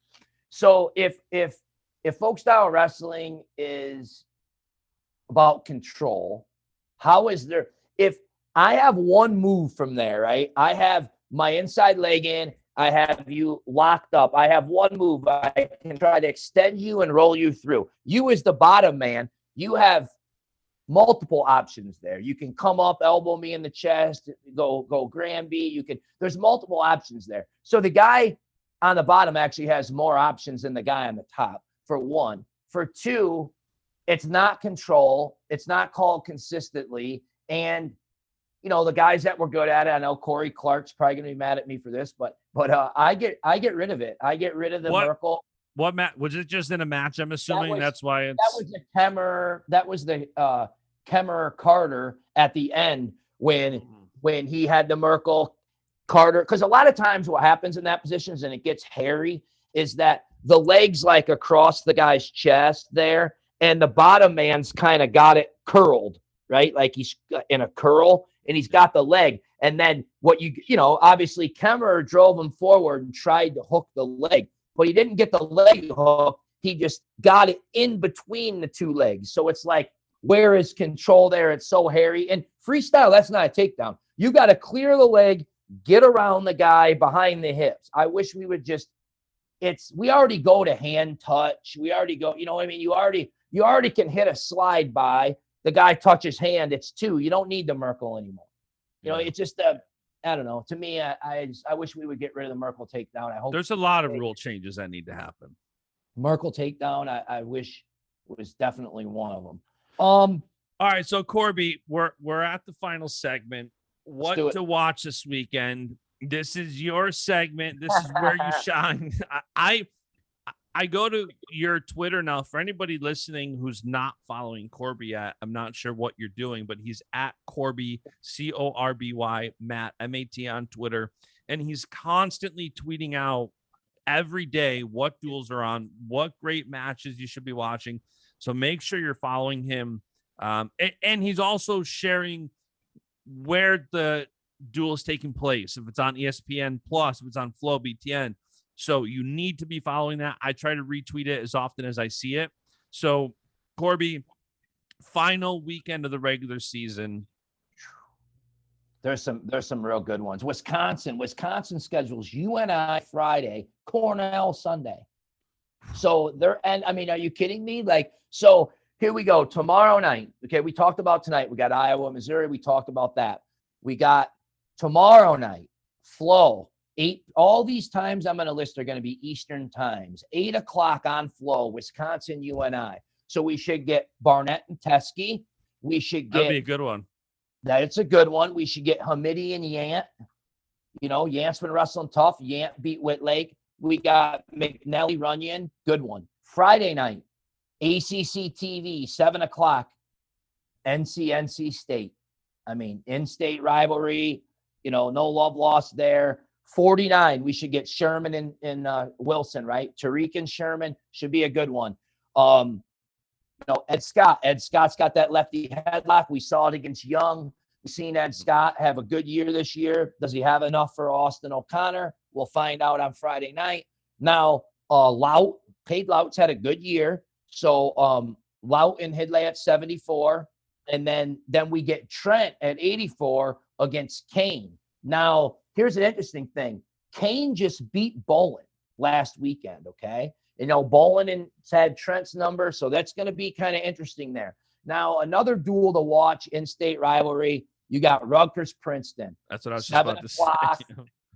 So if folk style wrestling is about control, how is there? If I have one move from there, right? I have my inside leg in. I have you locked up. I have one move. I can try to extend you and roll you through. You as the bottom man, you have multiple options there. You can come up, elbow me in the chest, go Granby. You can. There's multiple options there. So the guy on the bottom actually has more options than the guy on the top. For one. For two, it's not control. It's not called consistently. And, you know, the guys that were good at it, I know Corey Clark's probably going to be mad at me for this, but I get rid of it. I get rid of the Merkle. What match? Was it just in a match? I'm assuming that's why it's. That was the Kemmer. That was the Kemmer Carter at the end when he had the Merkle Carter. Because a lot of times what happens in that position and it gets hairy is that the legs like across the guy's chest there, and the bottom man's kind of got it curled, right? Like he's in a curl and he's got the leg. And then obviously Kemmer drove him forward and tried to hook the leg, but he didn't get the leg hook. He just got it in between the two legs. So it's like, where is control there? It's so hairy. And freestyle, that's not a takedown. You got to clear the leg, get around the guy behind the hips. I wish we would just, we already go to hand touch. We already go, you know what I mean? You already can hit a slide by. The guy touches hand. It's two. You don't need the Merkle anymore. You know, it's just I don't know. To me, I wish we would get rid of the Merkle takedown. I hope there's a lot of rule changes that need to happen. Merkle takedown, I wish was definitely one of them. All right, so Corby, we're at the final segment. What to watch this weekend? This is your segment. This is where you shine. I go to your Twitter now. For anybody listening who's not following Corby yet, I'm not sure what you're doing, but he's at Corby, Corby, Matt, M-A-T on Twitter. And he's constantly tweeting out every day what duels are on, what great matches you should be watching. So make sure you're following him. And he's also sharing where the duel is taking place. If it's on ESPN Plus, if it's on Flow, BTN. So you need to be following that. I try to retweet it as often as I see it. So Corby, final weekend of the regular season. There's some real good ones. Wisconsin schedules UNI Friday, Cornell Sunday. So are you kidding me? So here we go. Tomorrow night. Okay. We talked about tonight. We got Iowa, Missouri. We talked about that. We got tomorrow night, Flow. All these times I'm going to list are going to be Eastern times. 8:00 on Flow, Wisconsin, UNI. So we should get Barnett and Teskey. We should get. That'd be a good one. That's a good one. We should get Hamidi and Yant. You know, Yant's been wrestling tough. Yant beat Whitlake. We got McNelly, Runyon. Good one. Friday night, ACC TV, 7:00. NC State. I mean, in-state rivalry. You know, no love lost there. 49, we should get Sherman and Wilson, right? Tariq and Sherman should be a good one. Ed Scott's got that lefty headlock. We saw it against Young. We've seen Ed Scott have a good year this year. Does he have enough for Austin O'Connor? We'll find out on Friday night. Now, Cade Lout's had a good year. So Lout and Hidley at 74. And then we get Trent at 84 against Kane. Now, here's an interesting thing. Kane just beat Bolin last weekend, okay? You know, Bolin had Trent's number, so that's going to be kind of interesting there. Now, another duel to watch, in-state rivalry, you got Rutgers-Princeton. That's what I was just about to say.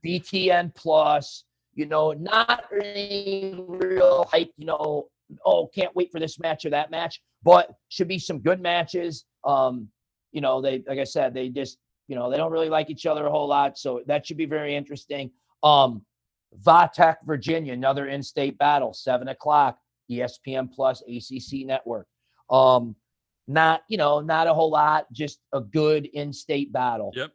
BTN Plus, not any real hype, can't wait for this match or that match, but should be some good matches. They, like I said, they just, they don't really like each other a whole lot. So that should be very interesting. Vatech, Virginia, another in-state battle, 7:00, ESPN Plus, ACC Network. Not, not a whole lot, just a good in-state battle. Yep.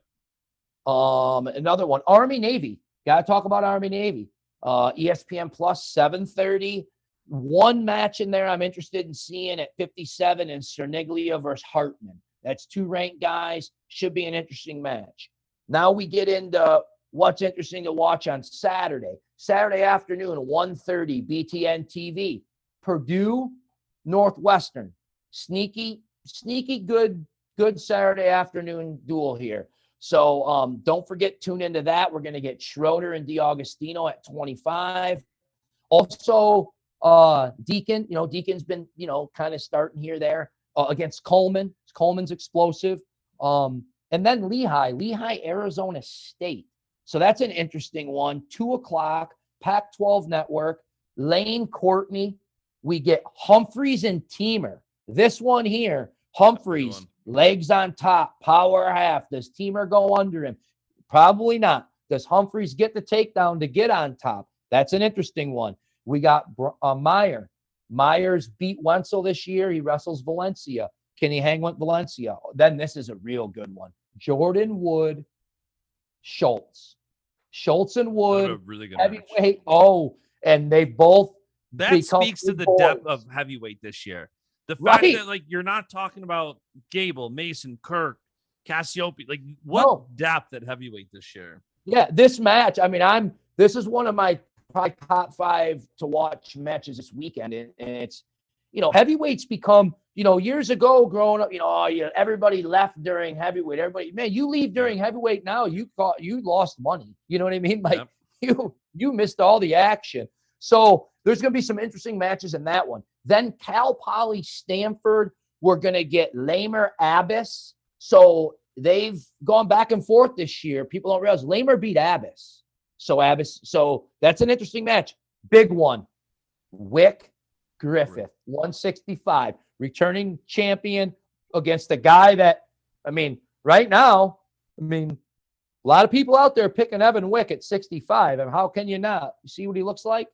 Another one, Army Navy. Got to talk about Army Navy. ESPN Plus 7:30. One match in there I'm interested in seeing at 57 in Cerniglia versus Hartman. That's 2 ranked guys. Should be an interesting match. Now we get into what's interesting to watch on Saturday. Saturday afternoon, 1:30, BTN TV. Purdue, Northwestern. Sneaky good Saturday afternoon duel here. So don't forget, tune into that. We're going to get Schroeder and DiAugustino at 25. Also, Deacon, Deacon's been, kind of starting here there against Coleman. Coleman's explosive. And then Lehigh, Arizona State. So that's an interesting one. 2:00, Pac-12 Network. Lane Courtney. We get Humphreys and Teamer. This one here, Humphreys, legs on top, power half. Does Teamer go under him? Probably not. Does Humphreys get the takedown to get on top? That's an interesting one. We got Meyer. Myers beat Wenzel this year. He wrestles Valencia. Can he hang with Valencia? Then this is a real good one. Jordan Wood, Schultz. Schultz and Wood, really good heavyweight. match. Oh, and they both that speaks to the depth of heavyweight this year. The fact that, like, you're not talking about Gable, Mason, Kirk, Cassiope, like, what depth at heavyweight this year? Yeah, this match, I mean, this is one of my probably top 5 to watch matches this weekend. And it's, heavyweights become, years ago growing up, everybody left during heavyweight. Everybody, man, you leave during heavyweight now, you lost money. You know what I mean? Like, you missed all the action. So there's going to be some interesting matches in that one. Then Cal Poly Stanford, we're going to get Lamer Abbas. So they've gone back and forth this year. People don't realize Lamer beat Abbas. So that's an interesting match. Big one. Wick Griffith, 165, returning champion against the guy that, right now, a lot of people out there picking Evan Wick at 65. And how can you not? You see what he looks like?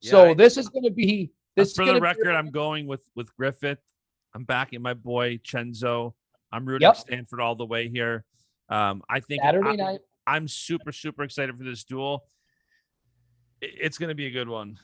Yeah, so this is going to be... For the record, I'm going with Griffith. I'm backing my boy CENZO. I'm rooting Stanford all the way here. I think Saturday night. I'm super, super excited for this duel. It's going to be a good one.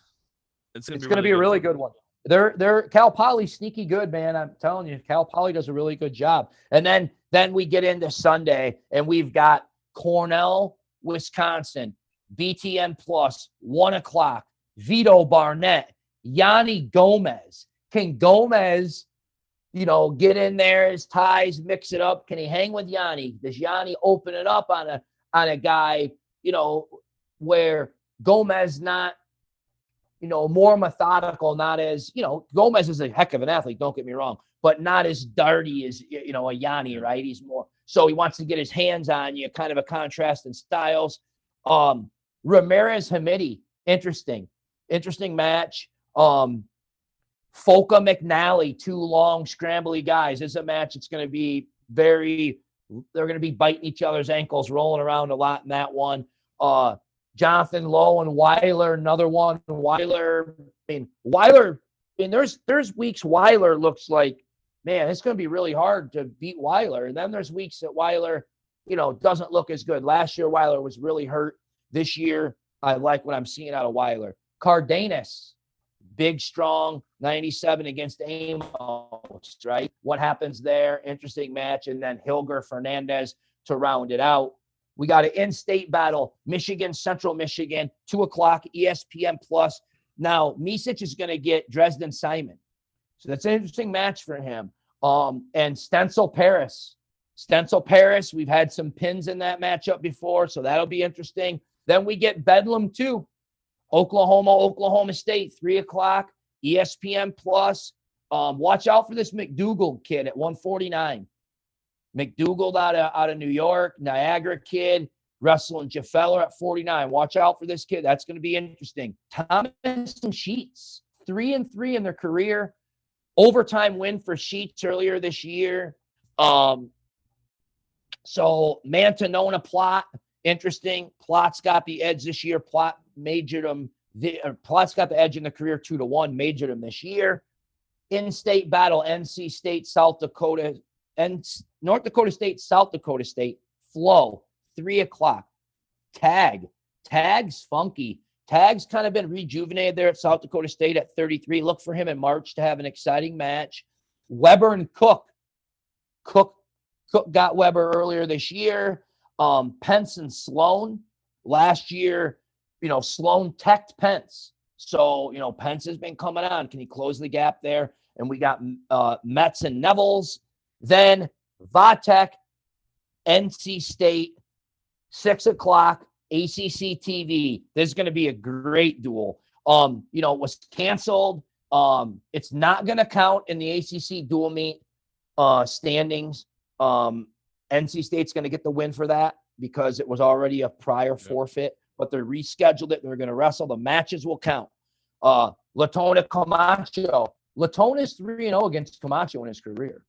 It's going to be a really good one. They're Cal Poly sneaky good, man. I'm telling you, Cal Poly does a really good job. And then we get into Sunday, and we've got Cornell, Wisconsin, BTN Plus, 1:00, Vito Barnett, Yanni Gomez. Can Gomez, get in there, his ties, mix it up? Can he hang with Yanni? Does Yanni open it up on a guy, where Gomez not, more methodical, not as, Gomez is a heck of an athlete, don't get me wrong, but not as darty as, a Yanni, right? He's more, so he wants to get his hands on you, kind of a contrast in styles. Ramirez Hamidi, interesting match. Folka McNally, 2 long, scrambly guys. This is a match that's going to be they're going to be biting each other's ankles, rolling around a lot in that one. Jonathan Lowe and Weiler, another one. Weiler, there's weeks Weiler looks like, man, it's going to be really hard to beat Weiler. And then there's weeks that Weiler, doesn't look as good. Last year, Weiler was really hurt. This year, I like what I'm seeing out of Weiler. Cardenas, big, strong, 97 against Amos, right? What happens there? Interesting match. And then Hilger Fernandez to round it out. We got an in-state battle, Michigan, Central Michigan, 2:00, ESPN Plus. Now, Misic is going to get Dresden Simon. So that's an interesting match for him. And Stencil Paris, we've had some pins in that matchup before, so that'll be interesting. Then we get Bedlam 2, Oklahoma State, 3:00, ESPN Plus. Watch out for this McDougal kid at 149. McDougal out of New York, Niagara kid, wrestling Jaffeller at 49. Watch out for this kid. That's going to be interesting. Thomas and Sheets, 3-3 in their career. Overtime win for Sheets earlier this year. So Mantanona Plot, interesting. Plot's got the edge this year. Plot majored him. Plot's got the edge in the career 2-1, majored him this year. in-state battle, NC State, South Dakota, and North Dakota State, South Dakota State, flow, 3 o'clock. Tag's funky. Tag's kind of been rejuvenated there at South Dakota State at 33. Look for him in March to have an exciting match. Weber and Cook. Cook got Weber earlier this year. Pence and Sloan. Last year, Sloan teched Pence. So, Pence has been coming on. Can he close the gap there? And we got Metz and Nevels. Then Vatek, NC State, 6 o'clock, ACC TV. This is going to be a great duel. It was canceled. It's not going to count in the ACC dual meet standings. NC State's going to get the win for that because it was already a prior forfeit, but they rescheduled it. They're going to wrestle. The matches will count. Latona Camacho. Latona is 3-0 against Camacho in his career.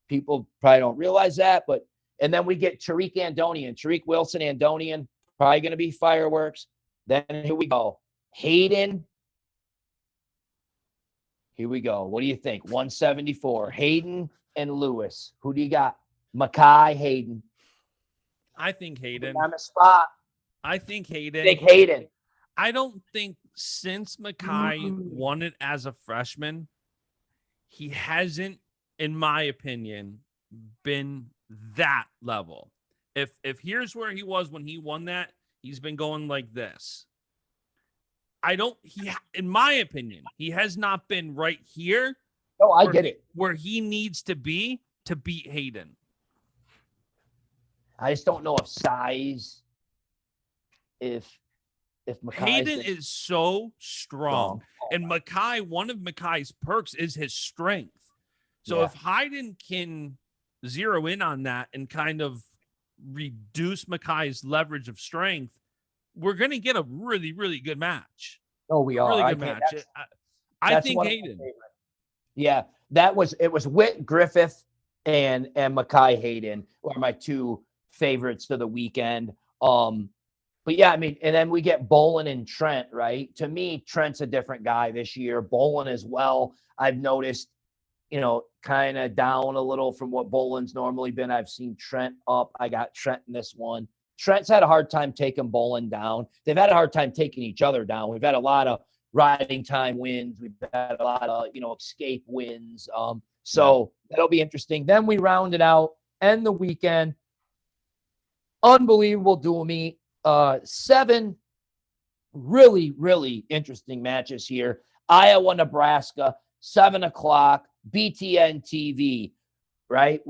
People probably don't realize that, and then we get Tariq Andonian, Tariq Wilson Andonian, probably going to be fireworks. Then here we go. Hayden. Here we go. What do you think? 174. Hayden and Lewis. Who do you got? Mackay, Hayden. I think Hayden. On the spot. I think Hayden. Big Hayden. I don't think since Mackay won it as a freshman, he hasn't, in my opinion, been that level. If here's where he was when he won that, he's been going like this. In my opinion, he has not been right here. No, I get it. Where he needs to be to beat Hayden. I just don't know if size, if Mackay Hayden is so strong. And Mackay, one of Mackay's perks is his strength. So if Hayden can zero in on that and kind of reduce Mackay's leverage of strength, we're going to get a really, really good match. Oh, we are. Really good match. I think Hayden. Yeah, it was Whit Griffith and Mackay Hayden are my two favorites of the weekend. But yeah, I mean, and then we get Bolin and Trent, right? To me, Trent's a different guy this year. Bolin as well. I've noticed, kind of down a little from what Bolin's normally been. I've seen Trent up. I got Trent in this one. Trent's had a hard time taking Bolin down. They've had a hard time taking each other down. We've had a lot of riding time wins. We've had a lot of, escape wins. So that'll be interesting. Then we round it out, end the weekend. Unbelievable dual meet. 7 really, really interesting matches here. Iowa, Nebraska, 7 o'clock, BTN TV, right?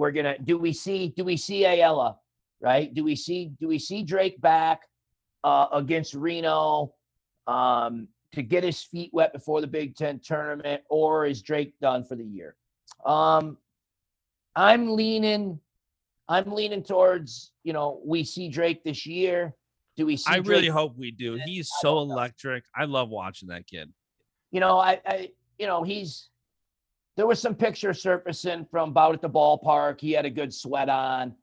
Do we see Ayala, right? Do we see Drake back against Reno to get his feet wet before the Big Ten tournament, or is Drake done for the year? I'm leaning towards, we see Drake this year. Do we see I Drake? really hope we do. He's so electric. I love watching that kid. There was some pictures surfacing from Bout at the ballpark. He had a good sweat on.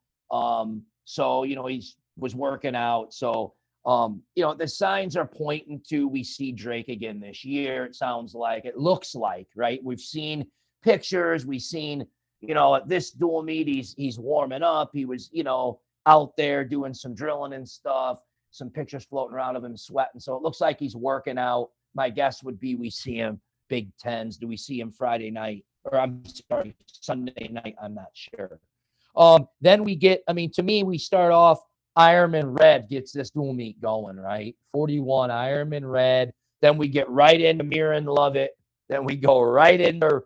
So, he was working out. So, the signs are pointing to we see Drake again this year. It looks like, right? We've seen pictures. We've seen, at this dual meet, he's warming up. He was, out there doing some drilling and stuff. Some pictures floating around of him sweating. So it looks like he's working out. My guess would be we see him Big Tens. Do we see him Friday night? Or Sunday night? I'm not sure. Then we get, to me, we start off, Ironman Red gets this dual meet going, right? 41 Ironman Red. Then we get right into Mirren Lovett. Then we go right into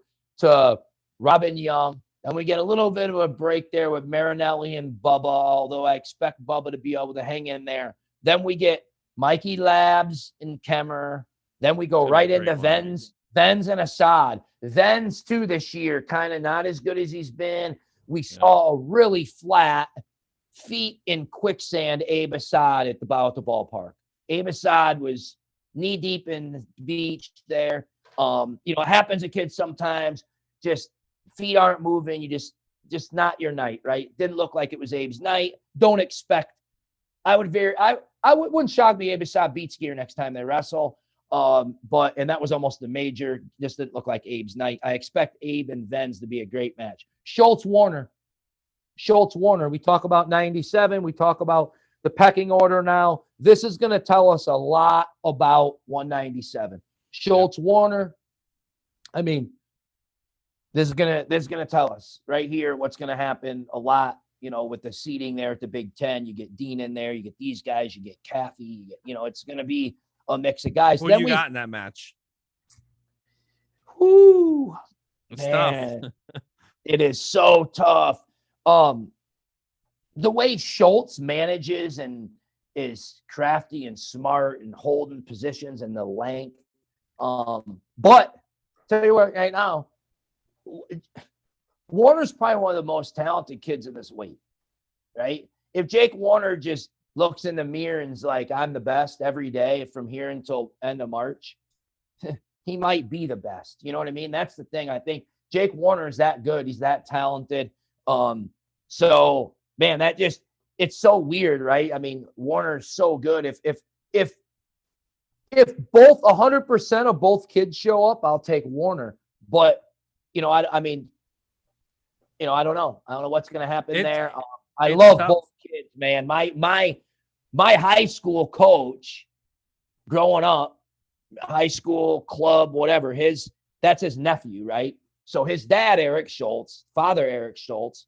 Robin Young. Then we get a little bit of a break there with Marinelli and Bubba, although I expect Bubba to be able to hang in there. Then we get Mikey Labs and Kemmer. Then we go right into Venz and Assad. Venz, too, this year, kind of not as good as he's been. We saw a really flat, feet in quicksand Abe Assad at the ballpark. Abe Assad was knee-deep in the beach there. It happens to kids sometimes. Just feet aren't moving. You just not your night, right? Didn't look like it was Abe's night. Don't expect. I wouldn't shock me Abe Assad beats gear next time they wrestle. And that was almost the major. Just didn't look like Abe's night. I expect Abe and Venz to be a great match. Schultz Warner. We talk about 97. We talk about the pecking order now. This is going to tell us a lot about 197. Schultz Warner. I mean, this is gonna tell us right here what's gonna happen a lot. With the seating there at the Big Ten, you get Dean in there, you get these guys, you get Caffey, it's gonna be a mix of guys. Who you got in that match? Whoo, it's tough. It is so tough. The way Schultz manages and is crafty and smart and holding positions and the length. But tell you what, right now, Warner's probably one of the most talented kids in this weight, right? If Jake Warner just looks in the mirror and is like, I'm the best every day from here until end of March, he might be the best. You know what I mean? That's the thing. I think Jake Warner is that good. He's that talented. So man, it's so weird, right? I mean, Warner's so good. If both 100% of both kids show up, I'll take Warner. But I don't know. I don't know what's going to happen there. I love both kids, man. My high school coach growing up, high school club, whatever, that's his nephew, right? So his dad, father Eric Schultz,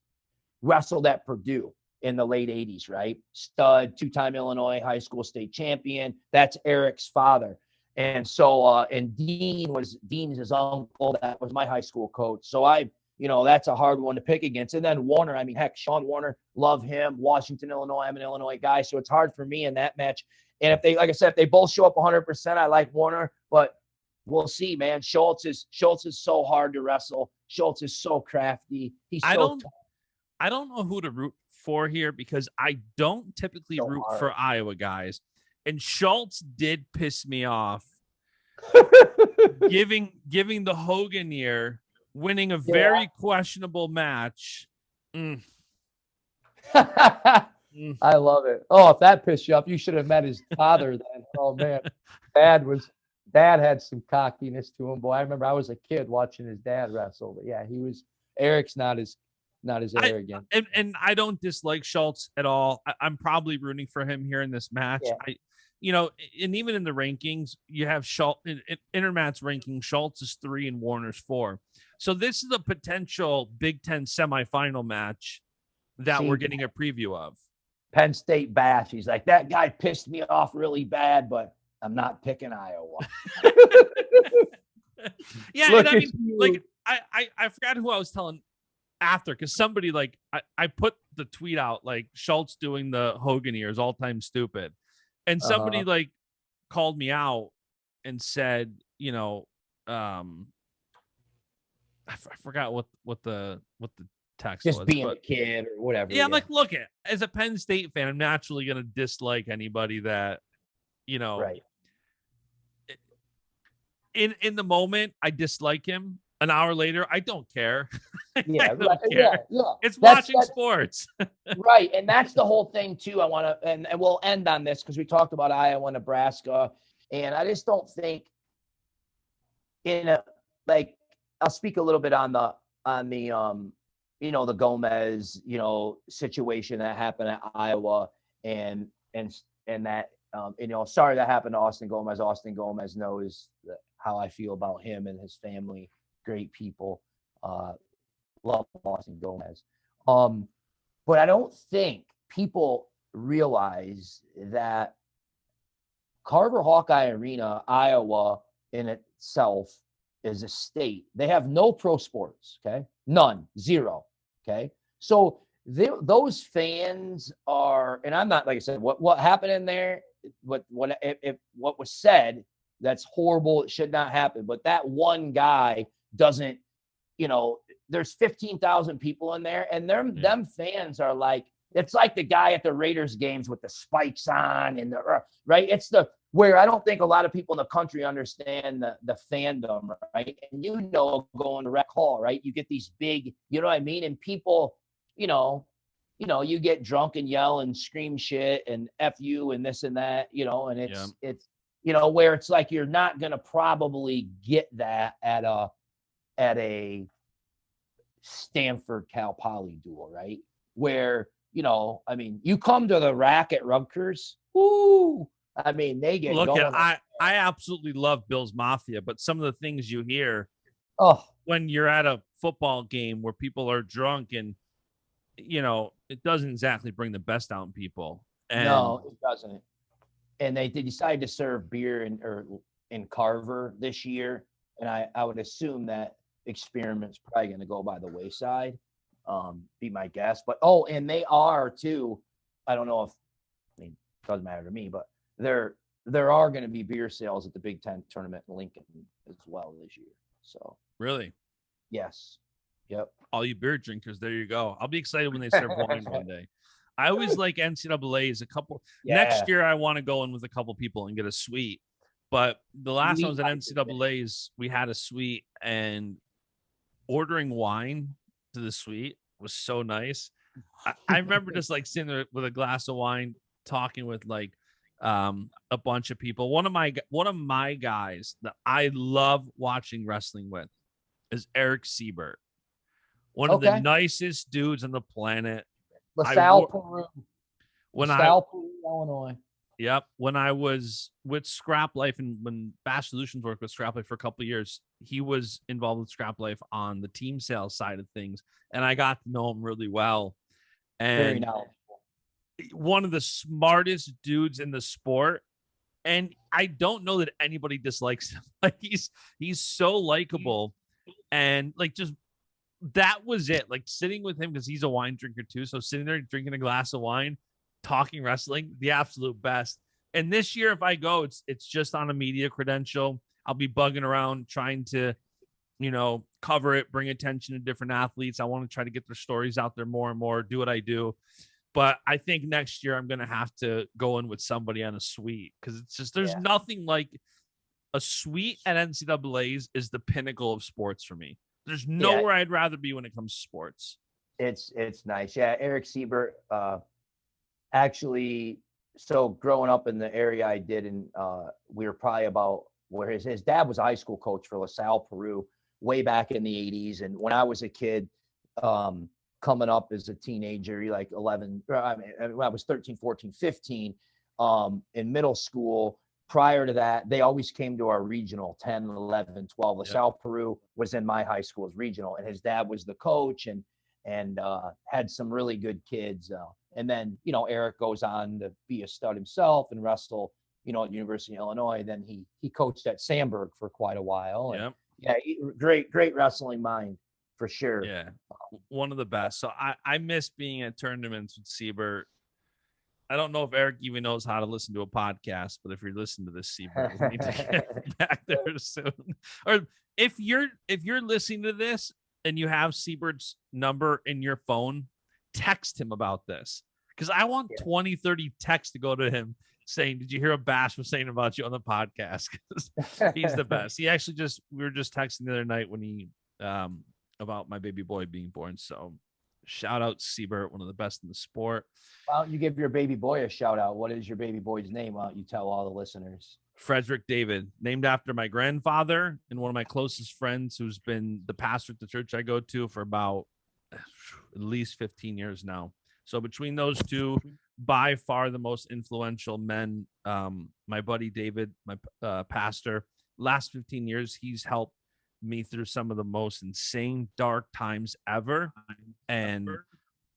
wrestled at Purdue in the late 80s, right? Stud, two-time Illinois high school state champion. That's Eric's father. And so, and Dean's his uncle. That was my high school coach. So that's a hard one to pick against. And then Warner, I mean, heck, Sean Warner, love him. Washington, Illinois. I'm an Illinois guy. So it's hard for me in that match. And if they both show up 100%, I like Warner, but we'll see, man. Schultz is so hard to wrestle. Schultz is so crafty. I don't know who to root for here because I don't typically root for Iowa guys. And Schultz did piss me off giving the Hogan year, winning a very questionable match. I love it. Oh, if that pissed you off, you should have met his father then. Oh man, Dad had some cockiness to him. Boy, I remember I was a kid watching his dad wrestle. But yeah, Eric's not as arrogant. And I don't dislike Schultz at all. I'm probably rooting for him here in this match. Yeah. And even in the rankings, you have Schultz in Intermat's ranking. Schultz is 3 and Warner's 4. So this is a potential Big Ten semifinal match that we're getting a preview of. Penn State BASCH. He's like, that guy pissed me off really bad, but I'm not picking Iowa. Yeah, and I mean, I forgot who I was telling after, because somebody I put the tweet out like Schultz doing the Hogan ears all time stupid. And somebody called me out and said, I forgot what the text just was. Being a kid or whatever. Yeah, I'm like, look, as a Penn State fan, I'm naturally going to dislike anybody that, right. In the moment, I dislike him. An hour later, I don't care. Yeah, I don't care. Yeah. It's watching sports. Right. And that's the whole thing too. I want to, and we'll end on this because we talked about Iowa, Nebraska. And I just don't think I'll speak a little bit on the the Gomez, situation that happened at Iowa and that, sorry that happened to Austin Gomez. Austin Gomez knows how I feel about him and his family. Great people. Love Austin Gomez. But I don't think people realize that Carver Hawkeye Arena, Iowa in itself is a state. They have no pro sports, okay? None, zero, okay? So those fans are, and I'm not, like I said, what happened in there, what was said, that's horrible. It should not happen. But that one guy doesn't, there's 15,000 people in there, and them fans are like, it's like the guy at the Raiders games with the spikes on and right. It's where I don't think a lot of people in the country understand the fandom, right? And going to Rec Hall, right? You get these big, you know what I mean? And people, you get drunk and yell and scream shit and F you and this and that, and you know, where it's like you're not going to probably get that at a Stanford Cal Poly duel, right? Where, you know, I mean, you come to the rack at Rutgers, woo, I mean, they get Look going. at I absolutely love Bill's Mafia, but some of the things you hear Oh, when you're at a football game where people are drunk and you know, it doesn't exactly bring the best out in people. And no, it doesn't. And they decided to serve beer in Carver this year, and I would assume that experiment's probably going to go by the wayside. Be my guess. But and they are too. I don't know if I mean it doesn't matter to me, but there are going to be beer sales at the Big Ten tournament in Lincoln as well this year. So really, yes, yep. all you beer drinkers, there you go. I'll be excited when they serve wine one day. I always like NCAA's. Next year, I want to go in with a couple people and get a suite. But the last time I was at NCAA's, we had a suite, and ordering wine to the suite was so nice. I remember just like sitting there with a glass of wine, talking with like a bunch of people. One of my guys that I love watching wrestling with is Eric Siebert, one of the nicest dudes on the planet. LaSalle, Peru. Peru, Illinois. Yep. When I was with Scrap Life and when BASCH Solutions worked with Scrap Life for a couple of years, he was involved with Scrap Life on the team sales side of things. And I got to know him really well. And very knowledgeable. One of the smartest dudes in the sport. And I don't know that anybody dislikes him. Like he's so likable. And like just that was it. Like sitting with him because he's a wine drinker too. So sitting there drinking a glass of wine, talking wrestling, the absolute best. And this year, if I go, it's just on a media credential. I'll be bugging around trying to, you know, cover it, bring attention to different athletes. I want to try to get their stories out there more and more, do what I do. But I think next year I'm going to have to go in with somebody on a suite because it's just there's nothing like a suite at NCAA's is the pinnacle of sports for me. There's nowhere I'd rather be when it comes to sports. It's nice. Yeah, Eric Siebert, actually, so growing up in the area I did, and we were probably about where his dad was a high school coach for LaSalle, Peru, way back in the 80s. And when I was a kid, coming up as a teenager, like 11, when I was 13, 14, 15, in middle school. Prior to that, they always came to our regional 10, 11, 12. LaSalle, Peru was in my high school's regional, and his dad was the coach and had some really good kids. And then, you know, Eric goes on to be a stud himself and wrestle, you know, at University of Illinois. Then he coached at Sandberg for quite a while. And great wrestling mind for sure. Yeah, one of the best. So I miss being at tournaments with Siebert. I don't know if Eric even knows how to listen to a podcast, but if you're listening to this, Siebert, we need to get back there soon. Or if you're listening to this and you have Siebert's number in your phone, text him about this. Because I want 20, 30 texts to go to him saying, did you hear what Bash was saying about you on the podcast? He's the best. He actually we were just texting the other night when he about my baby boy being born. So shout out Siebert, one of the best in the sport. Why don't you give your baby boy a shout out? What is your baby boy's name? Why don't you tell all the listeners? Frederick David, named after my grandfather and one of my closest friends who's been the pastor at the church I go to for about at least 15 years now. So between those two, by far the most influential men, my buddy David, my pastor, last 15 years, he's helped me through some of the most insane dark times ever. And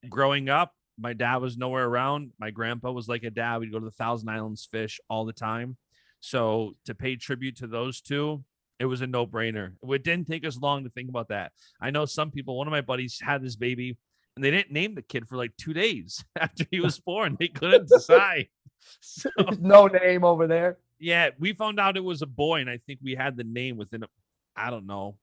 growing up, my dad was nowhere around. My grandpa was like a dad. We'd go to the Thousand Islands fish all the time. So to pay tribute to those two, it was a no-brainer. It didn't take us long to think about that. I know some people, one of my buddies had this baby and they didn't name the kid for like 2 days after he was born. They couldn't decide. So, no name over there. Yeah, we found out it was a boy, and I think we had the name within I don't know,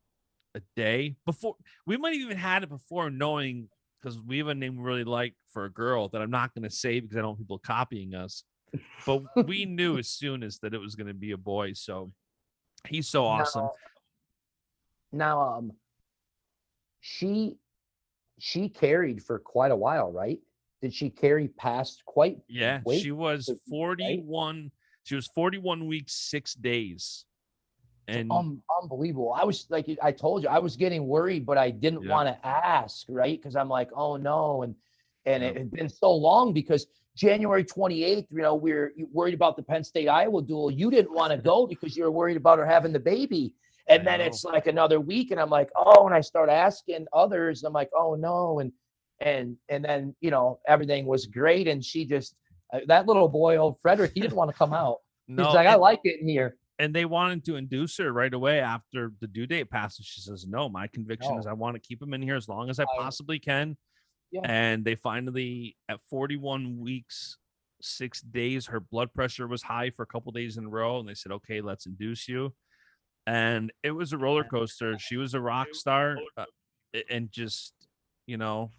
a day before. We might have even had it before knowing, because we have a name we really like for a girl that I'm not going to say because I don't want people copying us. But we knew as soon as that it was going to be a boy. So he's so awesome. Now, she carried for quite a while, right? Did she carry past quite? Yeah, she was 41. Right? She was 41 weeks, 6 days. And unbelievable. I was like, I told you, I was getting worried, but I didn't want to ask, right? Because I'm like, oh no. And it had been so long because January 28th, you know, we're worried about the Penn State Iowa duel. You didn't want to go because you were worried about her having the baby. And then it's like another week, and I'm like, oh, and I start asking others. I'm like, oh no. And then, you know, everything was great. And she just, that little boy, old Frederick, he didn't want to come out. No, he's like, I like it in here. And they wanted to induce her right away after the due date passes. She says, no, my conviction is I want to keep him in here as long as I possibly can. Yeah. And they finally, at 41 weeks, 6 days, her blood pressure was high for a couple of days in a row. And they said, okay, let's induce you. And it was a roller coaster. She was a rock star. And just, you know,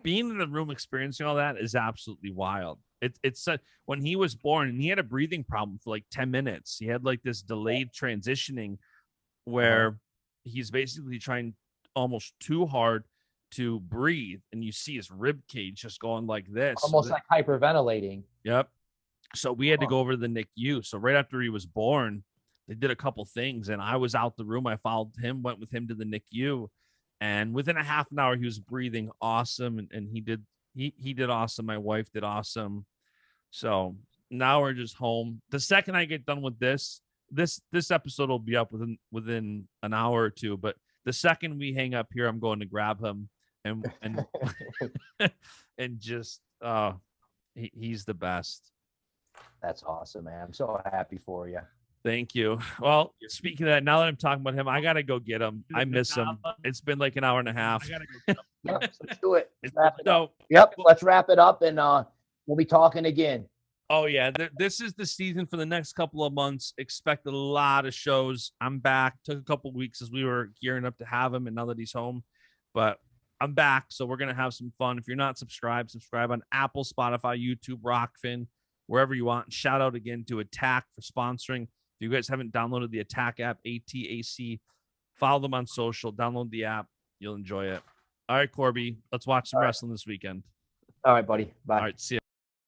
being in the room experiencing all that is absolutely wild. It's when he was born, and he had a breathing problem for like 10 minutes. He had like this delayed transitioning where he's basically trying almost too hard to breathe, and you see his rib cage just going like this, almost like hyperventilating. Yep. So we had to go over to the NICU. So right after he was born, they did a couple things, and I was out the room. I followed him, went with him to the NICU, and within a half an hour, he was breathing awesome, and he did awesome. My wife did awesome. So now we're just home. The second I get done with this episode will be up within an hour or two. But the second we hang up here, I'm going to grab him and and just he's the best. That's awesome, man. I'm so happy for you. Thank you. Well, speaking of that, now that I'm talking about him, I gotta go get him. I miss him. It's been like an hour and a half. I gotta go get him. Yep, let's do it. Let's wrap it up. Yep, let's wrap it up, and we'll be talking again. Oh yeah, this is the season for the next couple of months. Expect a lot of shows. I'm back. Took a couple of weeks as we were gearing up to have him, and now that he's home, but I'm back. So we're gonna have some fun. If you're not subscribed, subscribe on Apple, Spotify, YouTube, ROKFIN, wherever you want. Shout out again to Attack for sponsoring. If you guys haven't downloaded the Attack app, ATAC, follow them on social, download the app. You'll enjoy it. All right, Corby, let's watch some wrestling this weekend. All right, buddy. Bye. All right, see ya.